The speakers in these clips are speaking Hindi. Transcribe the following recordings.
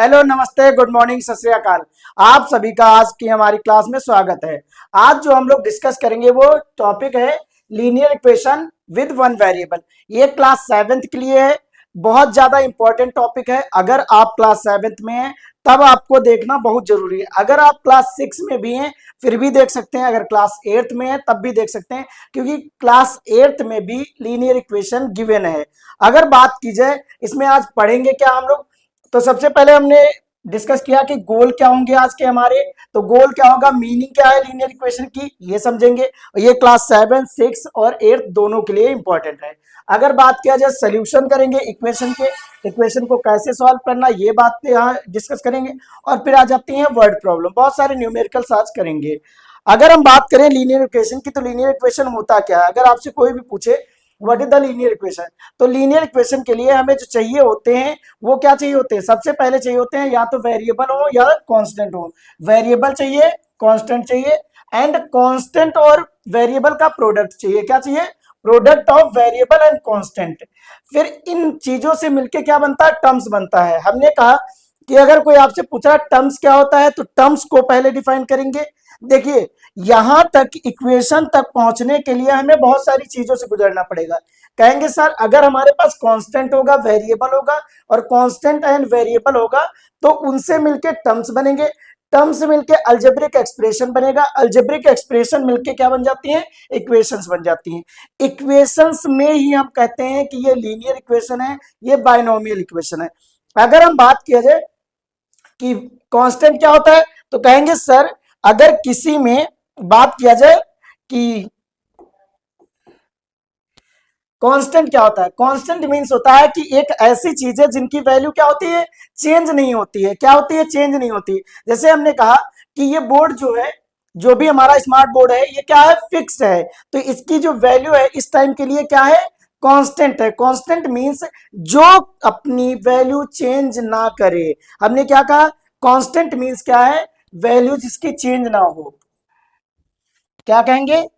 हेलो, नमस्ते, गुड मॉर्निंग, सत श्री अकाल। आप सभी का आज की हमारी क्लास में स्वागत है। आज जो हम लोग डिस्कस करेंगे वो टॉपिक है linear equation with one variable. ये क्लास 7th के लिए है, बहुत ज्यादा इंपॉर्टेंट टॉपिक है। अगर आप क्लास 7th में हैं तब आपको देखना बहुत जरूरी है। अगर आप क्लास 6 में भी हैं फिर भी देख सकते हैं, अगर क्लास 8th में है तब भी देख सकते हैं, क्योंकि क्लास 8th में भी लीनियर इक्वेशन गिवन है। अगर बात की जाए इसमें आज पढ़ेंगे क्या हम लोग, तो सबसे पहले हमने डिस्कस किया कि गोल क्या होंगे आज के हमारे। तो गोल क्या होगा, मीनिंग क्या है लीनियर इक्वेशन की, ये समझेंगे। ये क्लास 7, 6 और 8 दोनों के लिए इंपॉर्टेंट है। अगर बात किया जाए सोल्यूशन करेंगे इक्वेशन के, इक्वेशन को कैसे सॉल्व करना ये बात यहाँ डिस्कस करेंगे। और फिर आ जाती है वर्ड प्रॉब्लम, बहुत सारे न्यूमेरिकल्स आज करेंगे। अगर हम बात करें लीनियर इक्वेशन की, तो लीनियर इक्वेशन होता क्या है। अगर आपसे कोई भी पूछे what is the linear equation, तो लीनियर इक्वेशन के लिए हमें जो चाहिए होते हैं वो क्या चाहिए होते हैं, सबसे पहले चाहिए होते हैं या तो वेरिएबल हो या कांस्टेंट हो। वेरिएबल चाहिए, कांस्टेंट चाहिए, एंड कांस्टेंट और वेरिएबल का प्रोडक्ट चाहिए। क्या चाहिए, product of variable and constant. फिर इन चीजों से मिलके क्या बनता है, टर्म्स बनता है। हमने कहा कि अगर कोई आपसे पूछ रहा है टर्म्स क्या होता है, तो टर्म्स को पहले डिफाइन करेंगे। देखिए, यहां तक इक्वेशन तक पहुंचने के लिए हमें बहुत सारी चीजों से गुजरना पड़ेगा। कहेंगे सर अगर हमारे पास कांस्टेंट होगा, वेरिएबल होगा, और कांस्टेंट एंड वेरिएबल होगा तो उनसे मिलके टर्म्स बनेंगे। टर्म्स मिलके अल्जेब्रिक एक्सप्रेशन बनेगा। अल्जेब्रिक एक्सप्रेशन मिलके क्या बन जाती हैं, इक्वेशंस बन जाती हैं। इक्वेशंस में ही हम कहते हैं कि ये लीनियर इक्वेशन है, ये बाइनोमियल इक्वेशन है। अगर हम बात किया जाए कि कांस्टेंट क्या होता है, तो कहेंगे सर अगर किसी में बात किया जाए कि कांस्टेंट क्या होता है, कांस्टेंट मींस होता है कि एक ऐसी चीज है जिनकी वैल्यू क्या होती है, चेंज नहीं होती है। क्या होती है, चेंज नहीं होती। जैसे हमने कहा कि ये बोर्ड जो है, जो भी हमारा स्मार्ट बोर्ड है, ये क्या है, फिक्स्ड है। तो इसकी जो वैल्यू है इस टाइम के लिए क्या है, कांस्टेंट है। कांस्टेंट मींस जो अपनी वैल्यू चेंज ना करे। हमने क्या कहा, कांस्टेंट मींस क्या है, वैल्यू जिसकी चेंज ना हो। क्या कहेंगे,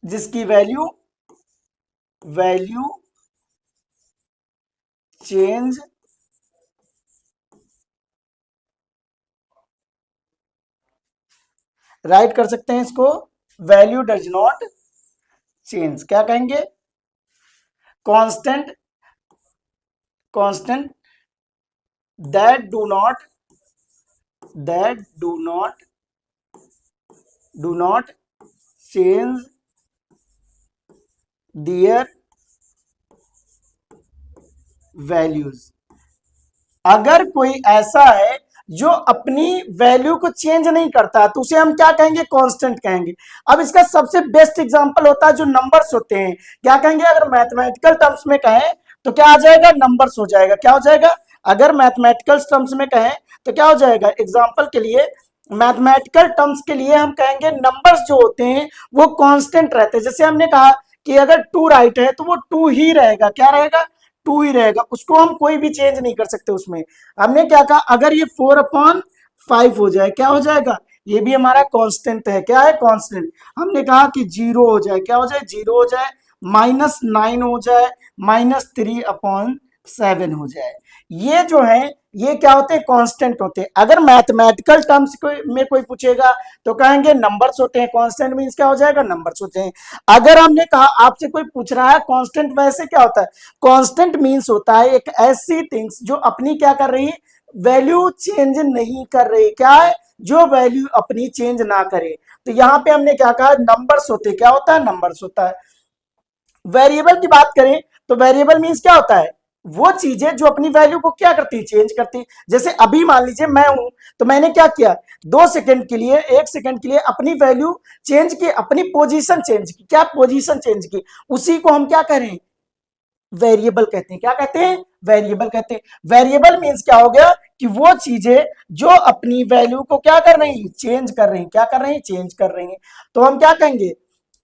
जिसकी वैल्यू वैल्यू चेंज राइट कर सकते हैं इसको, वैल्यू डज नॉट चेंज। क्या कहेंगे, constant, constant that do not change their values. अगर कोई ऐसा है जो अपनी वैल्यू को चेंज नहीं करता तो उसे हम क्या कहेंगे, कांस्टेंट कहेंगे। अब इसका सबसे बेस्ट एग्जांपल होता है जो नंबर्स होते हैं। क्या कहेंगे, अगर मैथमेटिकल टर्म्स में कहें तो क्या आ जाएगा, नंबर्स हो जाएगा। क्या हो जाएगा, अगर मैथमेटिकल टर्म्स में कहें तो क्या हो जाएगा। एग्जाम्पल के लिए, मैथमेटिकल टर्म्स के लिए हम कहेंगे नंबर्स जो होते हैं वो कांस्टेंट रहते हैं। जैसे हमने कहा कि अगर 2 राइट है तो वो 2 ही रहेगा। क्या रहेगा, 2 ही रहेगा, उसको हम कोई भी चेंज नहीं कर सकते उसमें। हमने क्या कहा, अगर ये 4/5 हो जाए, क्या हो जाएगा, ये भी हमारा कांस्टेंट है। क्या है, कांस्टेंट। हमने कहा कि 0 हो जाए, क्या हो जाए, 0 हो जाए, -9 हो जाए, -3/7 हो जाए, ये जो है ये क्या होते हैं, कांस्टेंट होते हैं। अगर मैथमेटिकल टर्म्स में कोई पूछेगा तो कहेंगे नंबर्स होते हैं। कांस्टेंट मींस क्या हो जाएगा, नंबर्स होते हैं। अगर हमने कहा आपसे कोई पूछ रहा है कांस्टेंट वैसे क्या होता है, कांस्टेंट मींस होता है एक ऐसी थिंग्स जो अपनी क्या कर रही है, वैल्यू चेंज नहीं कर रही। क्या है, जो वैल्यू अपनी चेंज ना करे। तो यहां पे हमने क्या कहा, नंबर्स होते, क्या होता है, नंबर्स होता है। वेरिएबल की बात करें तो वेरिएबल मींस क्या होता है, वो चीजें जो अपनी वैल्यू को क्या करती है, चेंज करती है। जैसे अभी मान लीजिए मैं हूं, तो मैंने क्या किया, 2 सेकंड के लिए, 1 सेकंड के लिए अपनी वैल्यू चेंज की, अपनी पोजीशन चेंज की। क्या, पोजीशन चेंज की, उसी को हम क्या करें, वेरिएबल कहते हैं। क्या कहते हैं, वेरिएबल कहते हैं। वेरिएबल मींस क्या हो गया कि वो चीजें जो अपनी वैल्यू को क्या कर रही है, चेंज कर रही है। क्या कर रही है, चेंज कर रही है। तो हम क्या कहेंगे,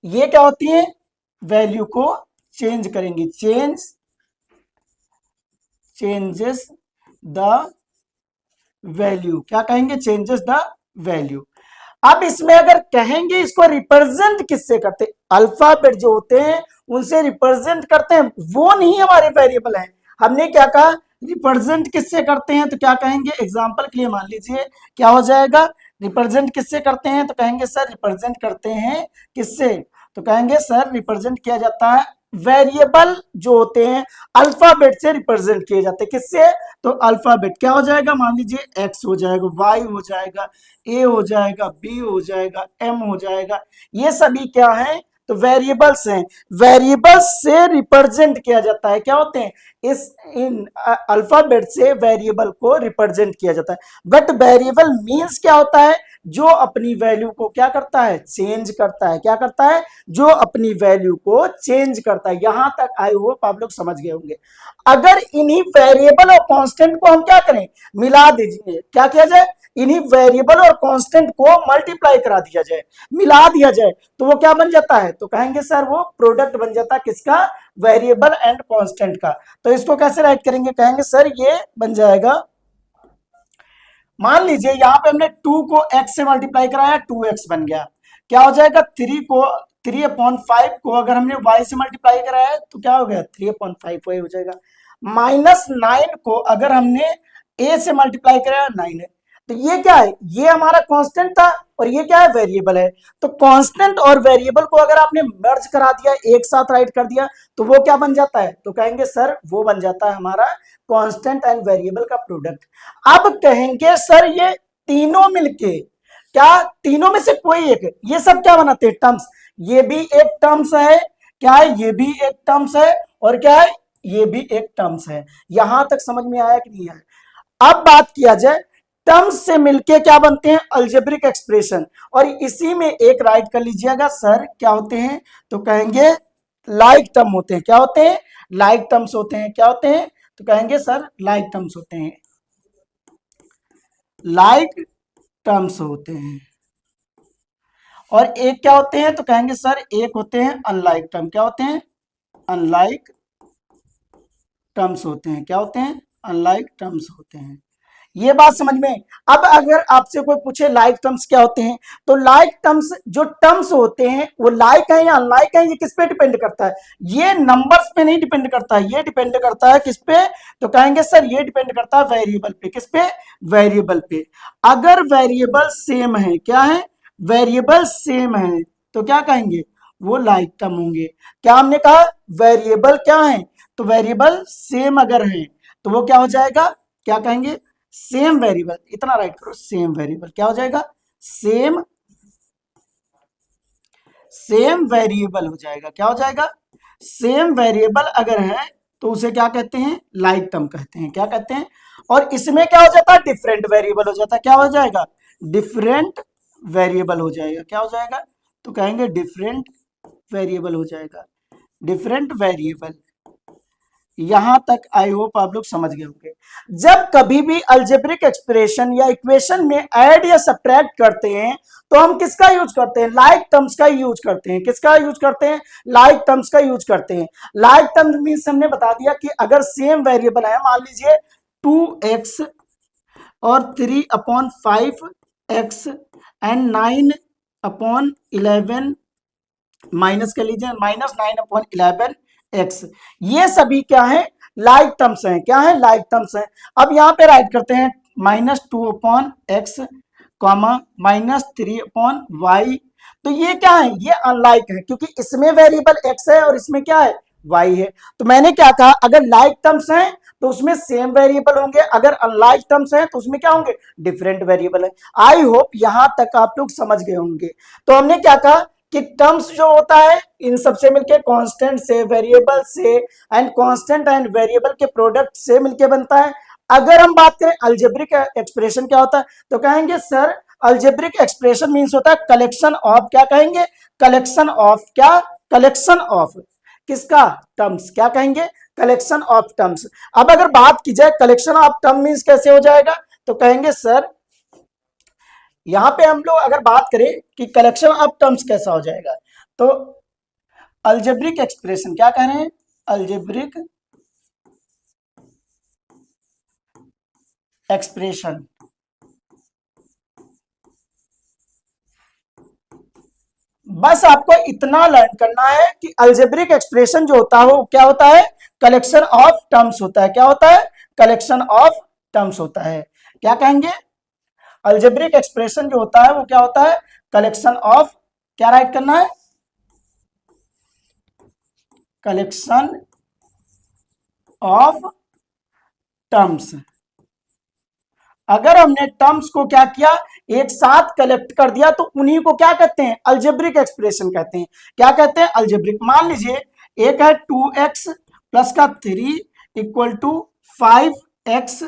ये क्या होती है, वैल्यू को चेंज करेंगे। Changes the value. क्या कहेंगे, चेंजेस द वैल्यू। अब इसमें अगर कहेंगे इसको रिप्रेजेंट किससे करते, अल्फाबेट जो होते हैं उनसे रिप्रेजेंट करते हैं, वो नहीं हमारे वेरिएबल हैं। हमने क्या कहा, रिप्रेजेंट किससे करते हैं तो क्या कहेंगे, एग्जाम्पल के लिए मान लीजिए क्या हो जाएगा, रिप्रेजेंट किससे करते हैं तो कहेंगे सर रिप्रेजेंट करते हैं किससे, तो कहेंगे सर रिप्रेजेंट किया जाता है वेरिएबल जो होते हैं अल्फाबेट से रिप्रेजेंट किए जाते हैं, किससे, तो अल्फाबेट क्या हो जाएगा, मान लीजिए एक्स हो जाएगा, वाई हो जाएगा, ए हो जाएगा, बी हो जाएगा, एम हो जाएगा, ये सभी क्या है तो वेरिएबल्स हैं, वेरिएबल्स से रिप्रेजेंट किया जाता है, क्या होते हैं इस इन अल्फाबेट से वेरिएबल को रिप्रेजेंट किया जाता है। बट वेरिएबल मींस क्या होता है, जो अपनी वैल्यू को क्या करता है, चेंज करता है, क्या करता है, जो अपनी वैल्यू को चेंज करता है। यहां तक आई होप आप लोग समझ गए होंगे। अगर इन्हीं वेरिएबल और कांस्टेंट को हम क्या करें, मिला दीजिए, क्या किया जाए, इन्हीं वेरिएबल और कांस्टेंट को मल्टीप्लाई करा दिया जाए, मिला दिया जाए, तो वो क्या बन जाता है, तो कहेंगे सर वो प्रोडक्ट बन जाता है किसका, वेरिएबल एंड कांस्टेंट का। तो इसको कैसे राइट करेंगे, कहेंगे सर ये बन जाएगा, मान लीजिए यहां पे हमने 2 को x से मल्टीप्लाई कराया, 2x बन गया, क्या हो जाएगा, 3/5 को अगर हमने y से मल्टीप्लाई कराया है तो क्या हो गया, 3/5 वही हो जाएगा। -9 को अगर हमने a से मल्टीप्लाई कराया 9 है, तो ये क्या है, ये हमारा कांस्टेंट था और ये क्या है, वेरिएबल है। तो कांस्टेंट और वेरिएबल को अगर आपने मर्ज करा दिया, एक साथ राइट कर दिया, तो वो क्या बन जाता है, तो कहेंगे सर वो बन जाता है हमारा कांस्टेंट एंड वेरिएबल का प्रोडक्ट। अब कहेंगे सर ये तीनों मिलके, क्या तीनों में से कोई एक, ये सब क्या बनाते हैं, टर्म्स, ये भी एक टर्म्स है, क्या है, ये भी एक टर्म्स है, और क्या है, ये भी एक टर्म्स है। यहां तक समझ में आया कि नहीं आया। अब बात किया जाए, टर्म्स से मिलके क्या बनते हैं, अलजेब्रिक एक्सप्रेशन, और इसी में एक राइट कर लीजिएगा सर क्या होते हैं, तो कहेंगे लाइक टर्म होते हैं, क्या होते हैं, लाइक टर्म्स होते हैं, क्या होते हैं, तो कहेंगे सर लाइक टर्म्स होते हैं, लाइक टर्म्स होते हैं। और एक क्या होते हैं, तो कहेंगे सर एक होते हैं अनलाइक टर्म, क्या होते हैं, अनलाइक टर्म्स होते हैं, क्या होते हैं, अनलाइक टर्म्स होते हैं। ये बात समझ में। अब अगर आपसे कोई पूछे लाइक टर्म्स क्या होते हैं, तो लाइक टर्म्स जो टर्म्स होते हैं वो लाइक है या अनलाइक है, ये किस पे डिपेंड करता है, ये नंबर्स पे नहीं डिपेंड करता है, ये डिपेंड करता है किस पे, तो कहेंगे सर ये डिपेंड करता है वेरिएबल पे, किस पे, वेरिएबल पे। अगर वेरिएबल सेम है, क्या है, वेरिएबल सेम है, तो क्या कहेंगे, वो लाइक टर्म होंगे। क्या हमने कहा, वेरिएबल क्या है, तो वेरिएबल सेम अगर है तो वो क्या हो जाएगा, क्या कहेंगे, सेम वेरिएबल, इतना राइट करो, सेम वेरिएबल क्या हो जाएगा, सेम सेम वेरिएबल हो जाएगा, क्या हो जाएगा, सेम वेरिएबल अगर है तो उसे क्या कहते हैं, लाइक टर्म कहते हैं, क्या कहते हैं। और इसमें क्या हो जाता है, डिफरेंट वेरिएबल हो जाता है, क्या हो जाएगा, डिफरेंट वेरिएबल हो जाएगा, क्या हो जाएगा, तो कहेंगे डिफरेंट वेरिएबल हो जाएगा, डिफरेंट वेरिएबल। यहां तक आई होप आप लोग समझ गए होंगे। जब कभी भी अलजेब्रिक एक्सप्रेशन या इक्वेशन में ऐड या सब्ट्रैक्ट करते हैं तो हम किसका यूज करते हैं, लाइक टर्म्स का यूज करते हैं, किसका यूज करते हैं, लाइक टर्म्स का यूज करते हैं। लाइक टर्म्स मींस हमने बता दिया कि अगर सेम वेरिएबल है, मान लीजिए 2x और 3/5x एंड 9/11 माइनस कर लीजिए, -9/11x, ये सभी क्या है, लाइक टर्म्स हैं, क्या है, लाइक टर्म्स हैं। अब यहाँ पे राइट करते हैं -2/x कॉमा -3/y, तो ये क्या है, ये अनलाइक है, क्योंकि इसमें वेरिएबल x है और इसमें क्या है, y है। तो मैंने क्या कहा, अगर लाइक टर्म्स हैं तो उसमें सेम वेरिएबल होंगे, अगर अनलाइक टर्म्स हैं तो उसमें क्या होंगे, डिफरेंट वेरिएबल है। आई होप यहां तक आप लोग समझ गए होंगे। तो हमने क्या कहा कि टर्म्स जो होता है इन सबसे मिलके, कांस्टेंट से, वेरिएबल से एंड कांस्टेंट एंड वेरिएबल के प्रोडक्ट से मिलके बनता है। अगर हम बात करें अलजेब्रिक एक्सप्रेशन क्या होता है, तो कहेंगे सर अलजेब्रिक एक्सप्रेशन मींस होता है कलेक्शन ऑफ, क्या कहेंगे, कलेक्शन ऑफ, क्या, कलेक्शन ऑफ किसका, टर्म्स, क्या कहेंगे, कलेक्शन ऑफ टर्म्स। अब अगर बात की जाए कलेक्शन ऑफ टर्म मींस कैसे हो जाएगा, तो कहेंगे सर यहां पे हम लोग अगर बात करें कि कलेक्शन ऑफ टर्म्स कैसा हो जाएगा, तो अलजेब्रिक एक्सप्रेशन, क्या कह रहे हैं, अलजेब्रिक एक्सप्रेशन, बस आपको इतना लर्न करना है कि अलजेब्रिक एक्सप्रेशन जो होता है वो क्या होता है, कलेक्शन ऑफ टर्म्स होता है, क्या होता है, कलेक्शन ऑफ टर्म्स होता है। क्या कहेंगे? अलजेब्रिक एक्सप्रेशन जो होता है वो क्या होता है? कलेक्शन ऑफ, क्या राइट करना है? Collection of terms. अगर हमने टर्म्स को क्या किया, एक साथ कलेक्ट कर दिया, तो उन्हीं को क्या कहते हैं? अलजेब्रिक एक्सप्रेशन कहते हैं। क्या कहते हैं? अलजेब्रिक। मान लीजिए एक है 2x प्लस का 3 इक्वल टू 5x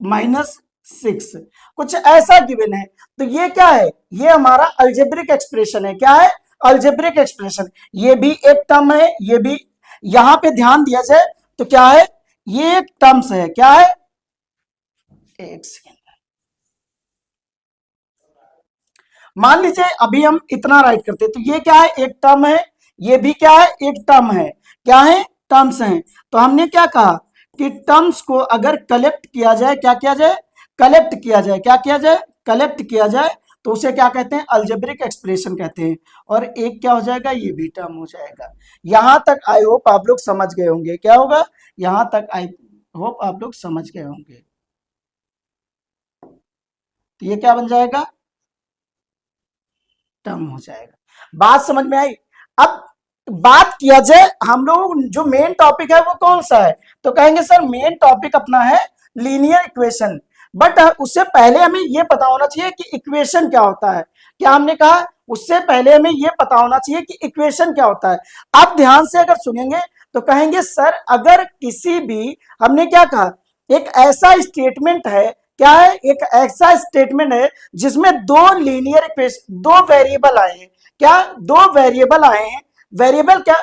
माइनस 6, कुछ ऐसा गिवन है। तो ये क्या है? ये हमारा अलजेब्रिक एक्सप्रेशन है। क्या है? Algebraic expression. ये भी एक टर्म है, ये भी। यहां पे ध्यान दिया जाए तो क्या है? ये एक टर्म्स है। क्या है? एक सेकेंड, मान लीजिए अभी हम इतना राइट करते हैं, तो ये क्या है? एक टर्म है। ये भी क्या है? एक टर्म है। क्या है? टर्म्स हैं। तो हमने क्या कहा कि टर्म्स को अगर कलेक्ट किया जाए, क्या किया जाए? कलेक्ट किया जाए। क्या किया जाए? कलेक्ट किया जाए, तो उसे क्या कहते हैं? अलजेब्रिक एक्सप्रेशन कहते हैं। और एक क्या हो जाएगा? ये भी टर्म हो जाएगा। यहां तक आई होप आप लोग समझ गए होंगे। क्या होगा? यहां तक आई होप आप लोग समझ गए होंगे। तो ये क्या बन जाएगा? टर्म हो जाएगा। बात समझ में आई? अब बात किया जाए, हम लोग जो मेन टॉपिक है वो कौन सा है? तो कहेंगे सर मेन टॉपिक अपना है लीनियर इक्वेशन। बट उससे पहले हमें ये पता होना चाहिए कि इक्वेशन क्या होता है। क्या हमने कहा? उससे पहले हमें ये पता होना चाहिए कि इक्वेशन क्या होता है। आप ध्यान से अगर सुनेंगे तो कहेंगे सर अगर किसी भी, हमने क्या कहा, एक ऐसा स्टेटमेंट है, क्या है? एक ऐसा स्टेटमेंट है जिसमें दो लीनियर इक्वेशन, दो वेरिएबल आए हैं। क्या? दो वेरिएबल आए हैं। वेरिएबल क्या?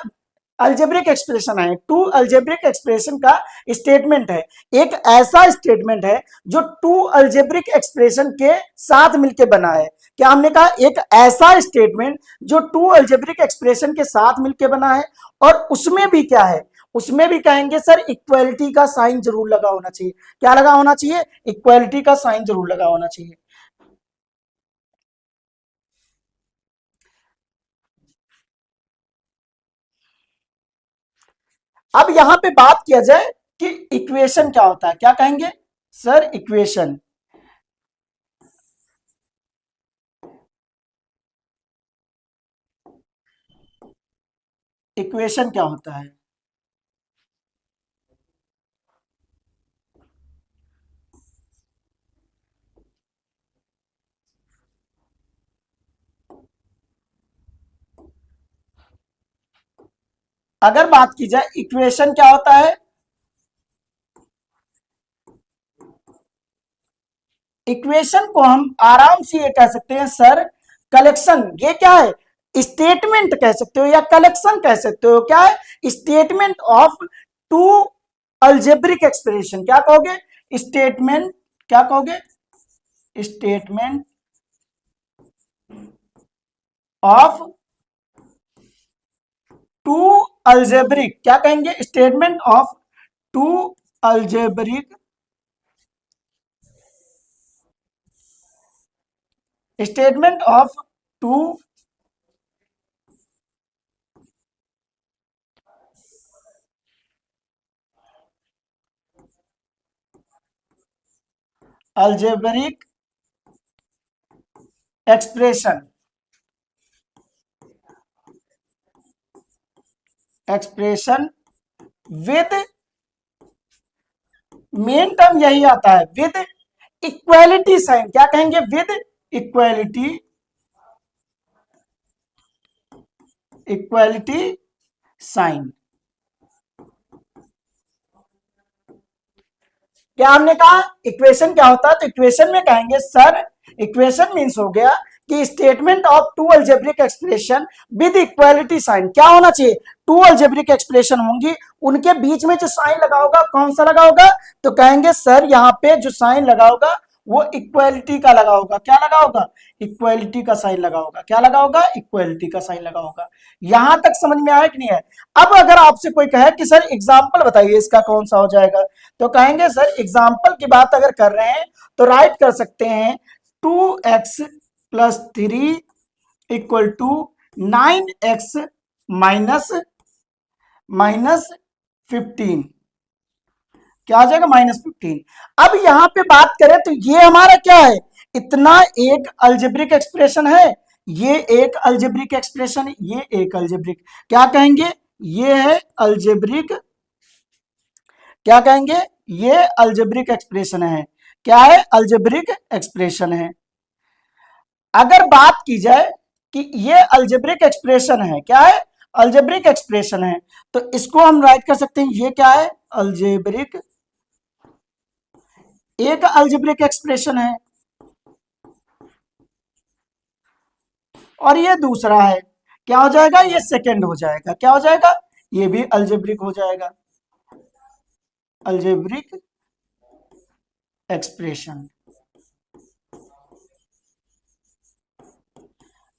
अल्जेब्रिक एक्सप्रेशन है। टू अल्जेब्रिक एक्सप्रेशन का स्टेटमेंट है। एक ऐसा स्टेटमेंट है जो टू अल्जेब्रिक एक्सप्रेशन के साथ मिलकर बना है। क्या हमने कहा? एक ऐसा स्टेटमेंट जो टू अल्जेब्रिक एक्सप्रेशन के साथ मिलकर बना है। और उसमें भी क्या है? उसमें भी कहेंगे सर इक्वलिटी का साइन जरूर लगा होना चाहिए। क्या लगा होना चाहिए? इक्वलिटी का साइन जरूर लगा होना चाहिए। अब यहां पे बात किया जाए कि इक्वेशन क्या होता है। क्या कहेंगे सर? इक्वेशन। इक्वेशन क्या होता है? अगर बात की जाए इक्वेशन क्या होता है, इक्वेशन को हम आराम से ये कह सकते हैं सर कलेक्शन। ये क्या है? स्टेटमेंट कह सकते हो या कलेक्शन कह सकते हो। क्या है? Statement of two algebraic expression. क्या कहोगे? स्टेटमेंट। क्या कहोगे? Statement of two algebraic. क्या कहेंगे? Statement of two algebraic, statement of two algebraic expression, expression with, main term यही आता है, विद इक्वालिटी साइन। क्या कहेंगे? With equality, equality sign. क्या हमने कहा इक्वेशन क्या होता है? तो इक्वेशन में कहेंगे सर इक्वेशन मींस हो गया कि statement of two algebraic expression with equality sign. क्या होना चाहिए? टू अल्जेब्रिक एक्सप्रेशन होंगी, उनके बीच में जो साइन लगा होगा कौन सा लगा होगा? तो कहेंगे सर यहाँ पे जो साइन लगा होगा वो इक्वालिटी का लगा होगा। क्या लगा होगा? इक्वालिटी का साइन लगा होगा। क्या लगा होगा? इक्वालिटी का साइन लगा होगा। यहां तक समझ में आया कि नहीं है? अब अगर आपसे कोई कहे कि सर एग्जाम्पल बताइए इसका कौन सा हो जाएगा, तो कहेंगे सर एग्जाम्पल की बात अगर कर रहे हैं तो राइट कर सकते हैं 2x+3 equal to 9x minus minus 15। क्या हो जाएगा -15। अब यहां पे बात करें तो ये हमारा क्या है, इतना एक अलजेब्रिक एक्सप्रेशन है, ये एक अलजेब्रिक एक्सप्रेशन है, ये एक अलजेब्रिक, क्या कहेंगे, ये है अलजेब्रिक, क्या कहेंगे, ये अलजेब्रिक एक्सप्रेशन है, क्या है, अलजेब्रिक एक्सप्रेशन है। अगर बात की जाए कि ये अलजेब्रिक एक्सप्रेशन है, क्या है, अलजेब्रिक एक्सप्रेशन है, तो इसको हम राइट कर सकते हैं, ये क्या है, अलजेब्रिक, एक अलजेब्रिक एक्सप्रेशन है, और ये दूसरा है, क्या हो जाएगा, ये सेकंड हो जाएगा, क्या हो जाएगा, ये भी अलजेब्रिक हो जाएगा, अलजेब्रिक एक्सप्रेशन।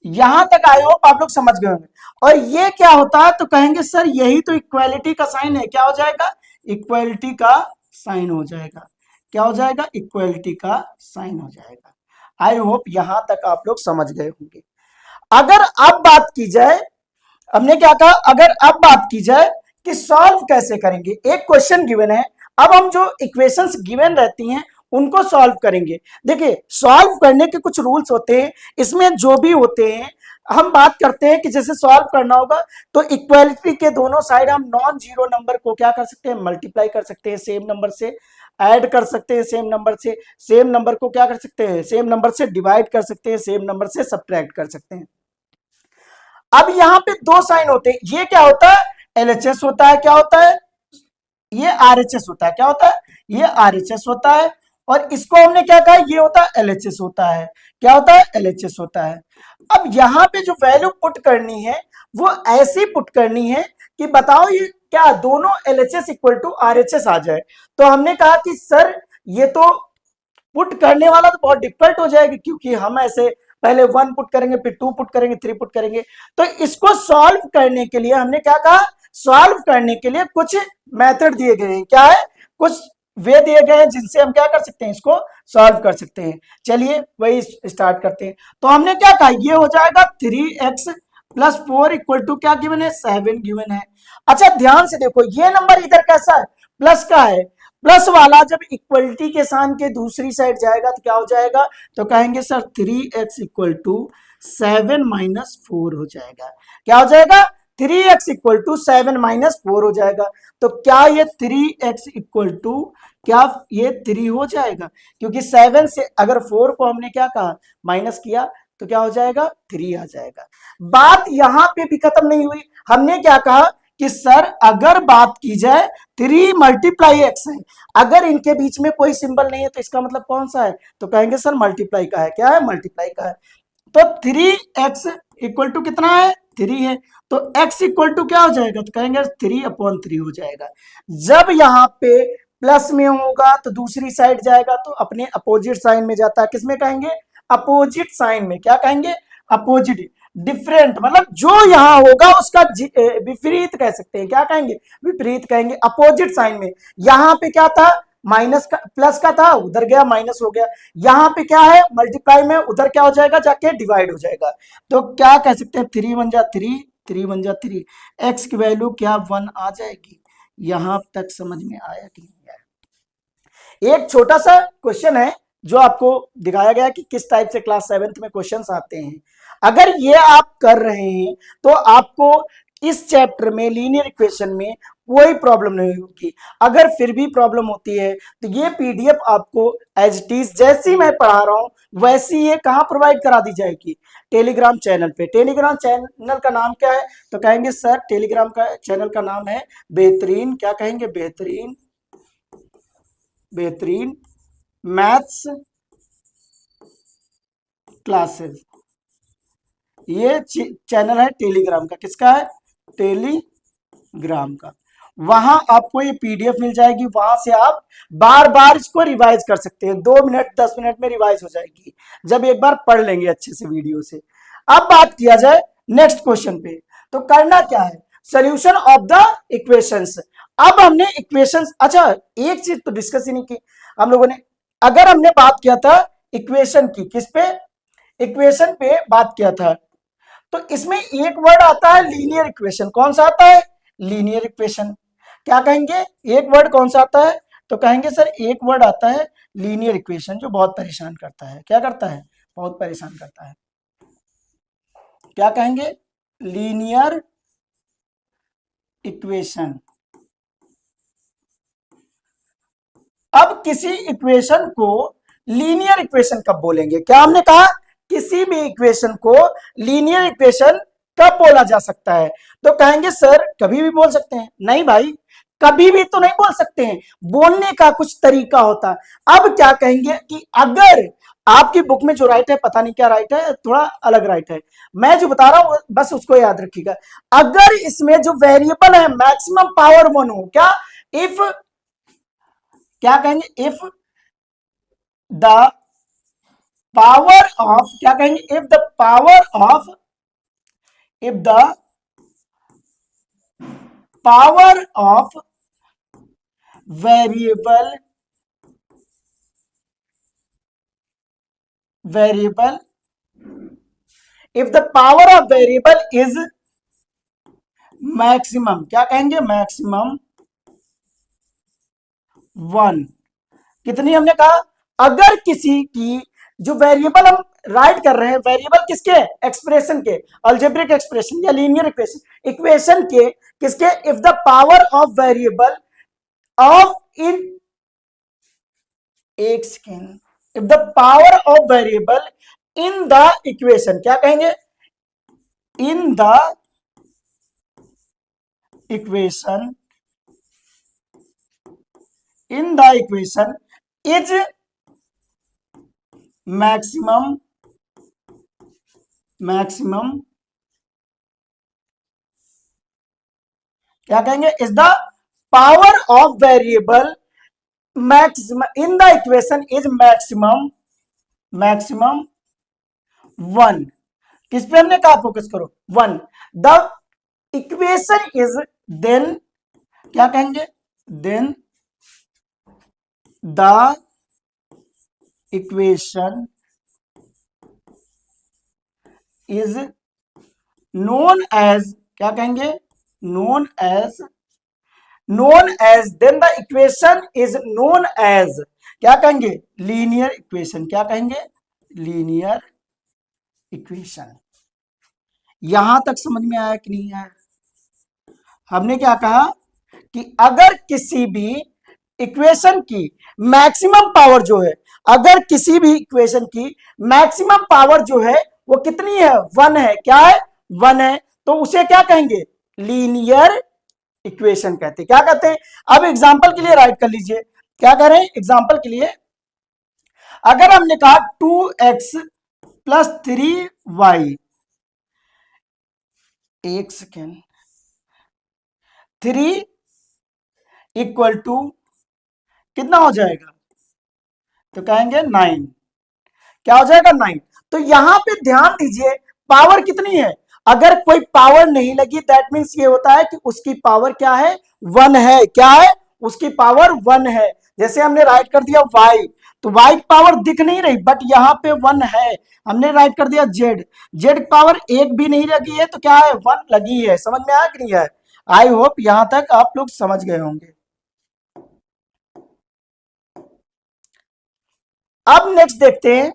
यहां तक आई होप आप लोग समझ गए होंगे। और ये क्या होता है, तो कहेंगे सर यही तो इक्वालिटी का साइन है, क्या हो जाएगा, इक्वालिटी का साइन हो जाएगा, क्या हो जाएगा, इक्वालिटी का साइन हो जाएगा। आई होप यहां तक आप लोग समझ गए होंगे। अगर अब बात की जाए, हमने क्या कहा, अगर अब बात की जाए कि सॉल्व कैसे करेंगे, एक क्वेश्चन गिवन है, अब हम जो इक्वेशंस गिवन रहती हैं उनको सॉल्व करेंगे। देखिए सॉल्व करने के कुछ रूल्स होते हैं, इसमें जो भी होते हैं हम बात करते हैं कि जैसे सॉल्व करना होगा तो इक्वालिटी के दोनों साइड हम नॉन जीरो नंबर को क्या कर सकते हैं, मल्टीप्लाई कर सकते हैं, सेम नंबर से ऐड कर सकते हैं, सेम नंबर से, सेम नंबर को क्या कर सकते हैं, सेम नंबर से डिवाइड कर सकते हैं, सेम नंबर से सब्ट्रैक्ट कर सकते हैं। अब यहां पे दो साइन होते हैं, ये क्या होता है, एलएचएस होता है, क्या होता है, ये आरएचएस होता है, क्या होता है, ये आरएचएस होता है, और इसको हमने क्या कहा, ये होता है एलएचएस होता है, क्या होता है, एलएचएस होता है। अब यहां पे जो वैल्यू पुट करनी है वो ऐसी पुट करनी है कि बताओ ये क्या दोनों एलएचएस इक्वल टू आरएचएस आ जाए। तो हमने कहा कि सर ये तो पुट करने वाला तो बहुत डिफिकल्ट हो जाएगी, क्योंकि हम ऐसे पहले 1 पुट करेंगे, फिर 2 पुट करेंगे, 3 पुट करेंगे। तो इसको सॉल्व करने के लिए हमने क्या कहा, सॉल्व करने के लिए कुछ मेथड दिए गए हैं, क्या है, कुछ वे दिए गए हैं जिनसे हम क्या कर सकते हैं, इसको सॉल्व कर सकते हैं। चलिए वही स्टार्ट करते हैं। तो हमने क्या कहा, ये हो जाएगा 3x प्लस 4 इक्वल टू क्या गिवन है, 7 गिवन है। अच्छा ध्यान से देखो, ये नंबर इधर कैसा है, प्लस का है, प्लस वाला जब इक्वलिटी के साइन के दूसरी साइड जाएगा तो क्या हो जाएगा, तो कहेंगे sir 3x equal to 7 minus 4 हो जाएगा, क्या हो जाएगा, 3x इक्वल टू 7 माइनस 4 हो जाएगा। तो क्या ये 3x इक्वल टू, क्या ये 3 हो जाएगा, क्योंकि 7 से अगर 4 को हमने क्या कहा, माइनस किया तो क्या हो जाएगा, 3 आ जाएगा। बात यहां पे भी खत्म नहीं हुई, हमने क्या कहा कि सर अगर बात की जाए 3 मल्टीप्लाई एक्स है, अगर इनके बीच में कोई सिंबल नहीं है तो इसका मतलब कौन सा है, तो कहेंगे सर मल्टीप्लाई का है, क्या है, मल्टीप्लाई का है। तो 3x इक्वल टू कितना है, 3 है, तो x इक्वल टू क्या हो जाएगा, तो कहेंगे 3/3 हो जाएगा। जब यहाँ पे प्लस में होगा तो दूसरी साइड जाएगा तो अपने अपोजिट साइन में जाता है, किसमें कहेंगे, अपोजिट साइन में, क्या कहेंगे, अपोजिट, डिफरेंट, मतलब जो यहां होगा उसका विपरीत कह सकते हैं, क्या कहेंगे, विपरीत कहेंगे, अपोजिट साइन में। यहां पे क्या था, माइनस का, प्लस का था, उधर गया माइनस हो गया, यहां पे क्या है, मल्टीप्लाई में, उधर क्या हो जाएगा, जाके डिवाइड हो जाएगा। तो क्या कह सकते हैं, 3 1 जा 3, 3 1 जा 3, एक्स की वैल्यू क्या 1 आ जाएगी। यहां तक समझ में आया कि नहीं आया। एक छोटा सा क्वेश्चन है जो आपको दिखाया गया कि किस टाइप से क्लास 7th में क्वेश्चंस आते हैं। अगर ये आप कर रहे हैं तो आपको इस चैप्टर में लीनियर इक्वेशन में कोई प्रॉब्लम नहीं होगी। अगर फिर भी प्रॉब्लम होती है तो ये पीडीएफ आपको एज इट इज जैसी मैं पढ़ा रहा हूं वैसी ये कहां प्रोवाइड करा दी जाएगी, टेलीग्राम चैनल पे। टेलीग्राम चैनल का नाम क्या है, तो कहेंगे सर टेलीग्राम का चैनल का नाम है बेहतरीन, क्या कहेंगे, बेहतरीन, बेहतरीन मैथ्स क्लासेस। ये चैनल है टेलीग्राम का, किसका है, टेलीग्राम का। वहां आपको ये पीडीएफ मिल जाएगी, वहां से आप बार बार इसको रिवाइज कर सकते हैं, 2 मिनट 10 मिनट में रिवाइज हो जाएगी जब एक बार पढ़ लेंगे अच्छे से वीडियो से। अब बात किया जाए नेक्स्ट क्वेश्चन पे, तो करना क्या है, सोल्यूशन ऑफ द इक्वेशंस। अब हमने इक्वेशंस, अच्छा एक चीज तो डिस्कस ही नहीं की हम लोगों ने। अगर हमने बात किया था इक्वेशन की, किस पे, इक्वेशन पे बात किया था, तो इसमें एक वर्ड आता है लीनियर इक्वेशन। कौन सा आता है, लीनियर इक्वेशन। क्या कहेंगे, एक वर्ड कौन सा आता है, तो कहेंगे सर एक वर्ड आता है लीनियर इक्वेशन जो बहुत परेशान करता है। क्या करता है? बहुत परेशान करता है। क्या कहेंगे? Linear equation. अब किसी इक्वेशन को लीनियर इक्वेशन कब बोलेंगे? क्या हमने कहा? किसी भी इक्वेशन को लीनियर इक्वेशन कब बोला जा सकता है? तो कहेंगे सर कभी भी बोल सकते हैं। नहीं भाई, कभी भी तो नहीं बोल सकते हैं, बोलने का कुछ तरीका होता है। अब क्या कहेंगे कि अगर आपकी बुक में जो राइट है, पता नहीं क्या राइट है, थोड़ा अलग राइट है, मैं जो बता रहा हूं बस उसको याद रखिएगा। अगर इसमें जो वेरिएबल है मैक्सिमम पावर 1 हो, क्या? इफ, क्या कहेंगे? इफ द पावर ऑफ, क्या कहेंगे? If the power of, if the power of variable, variable, if the power of variable is maximum, क्या कहेंगे? मैक्सिमम 1। कितनी हमने कहा? अगर किसी की जो वेरिएबल हम राइट कर रहे हैं, वेरिएबल किसके? एक्सप्रेशन के, अलजेब्रिक एक्सप्रेशन या लीनियर इक्वेशन, इक्वेशन के किसके? If the power of variable of, in एक second, if the power of variable in the equation, क्या कहेंगे? In the equation, in the equation is maximum, maximum, क्या कहेंगे? Is the power of variable maximum in the equation is maximum, maximum 1। किस पे हमने कहा फोकस करो? 1। द इक्वेशन इज देन, क्या कहेंगे? Then the equation is known as, क्या कहेंगे? Known as, known as, then the equation is known as, क्या कहेंगे? Linear equation. क्या कहेंगे? Linear equation. यहां तक समझ में आया कि नहीं आया? हमने क्या कहा कि अगर किसी भी इक्वेशन की मैक्सिमम पावर जो है, अगर किसी भी इक्वेशन की मैक्सिमम पावर जो है वो कितनी है? 1 है। क्या है? 1 है। तो उसे क्या कहेंगे? लीनियर इक्वेशन कहते हैं। क्या कहते हैं? अब एग्जांपल के लिए राइट कर लीजिए। क्या करें? एग्जांपल के लिए अगर हमने कहा 2x प्लस 3y, एक सेकेंड, 3 इक्वल टू कितना हो जाएगा? तो कहेंगे 9। क्या हो जाएगा? 9। तो यहां पे ध्यान दीजिए पावर कितनी है। अगर कोई पावर नहीं लगी दैट मीन्स ये होता है कि उसकी पावर क्या है? 1 है। क्या है? उसकी पावर 1 है। जैसे हमने राइट कर दिया y, तो y की पावर दिख नहीं रही बट यहां पे 1 है। हमने राइट कर दिया z, z की पावर एक भी नहीं लगी है तो क्या है? 1 लगी है। समझ में आया कि नहीं है? आई होप यहां तक आप लोग समझ गए होंगे। अब नेक्स्ट देखते हैं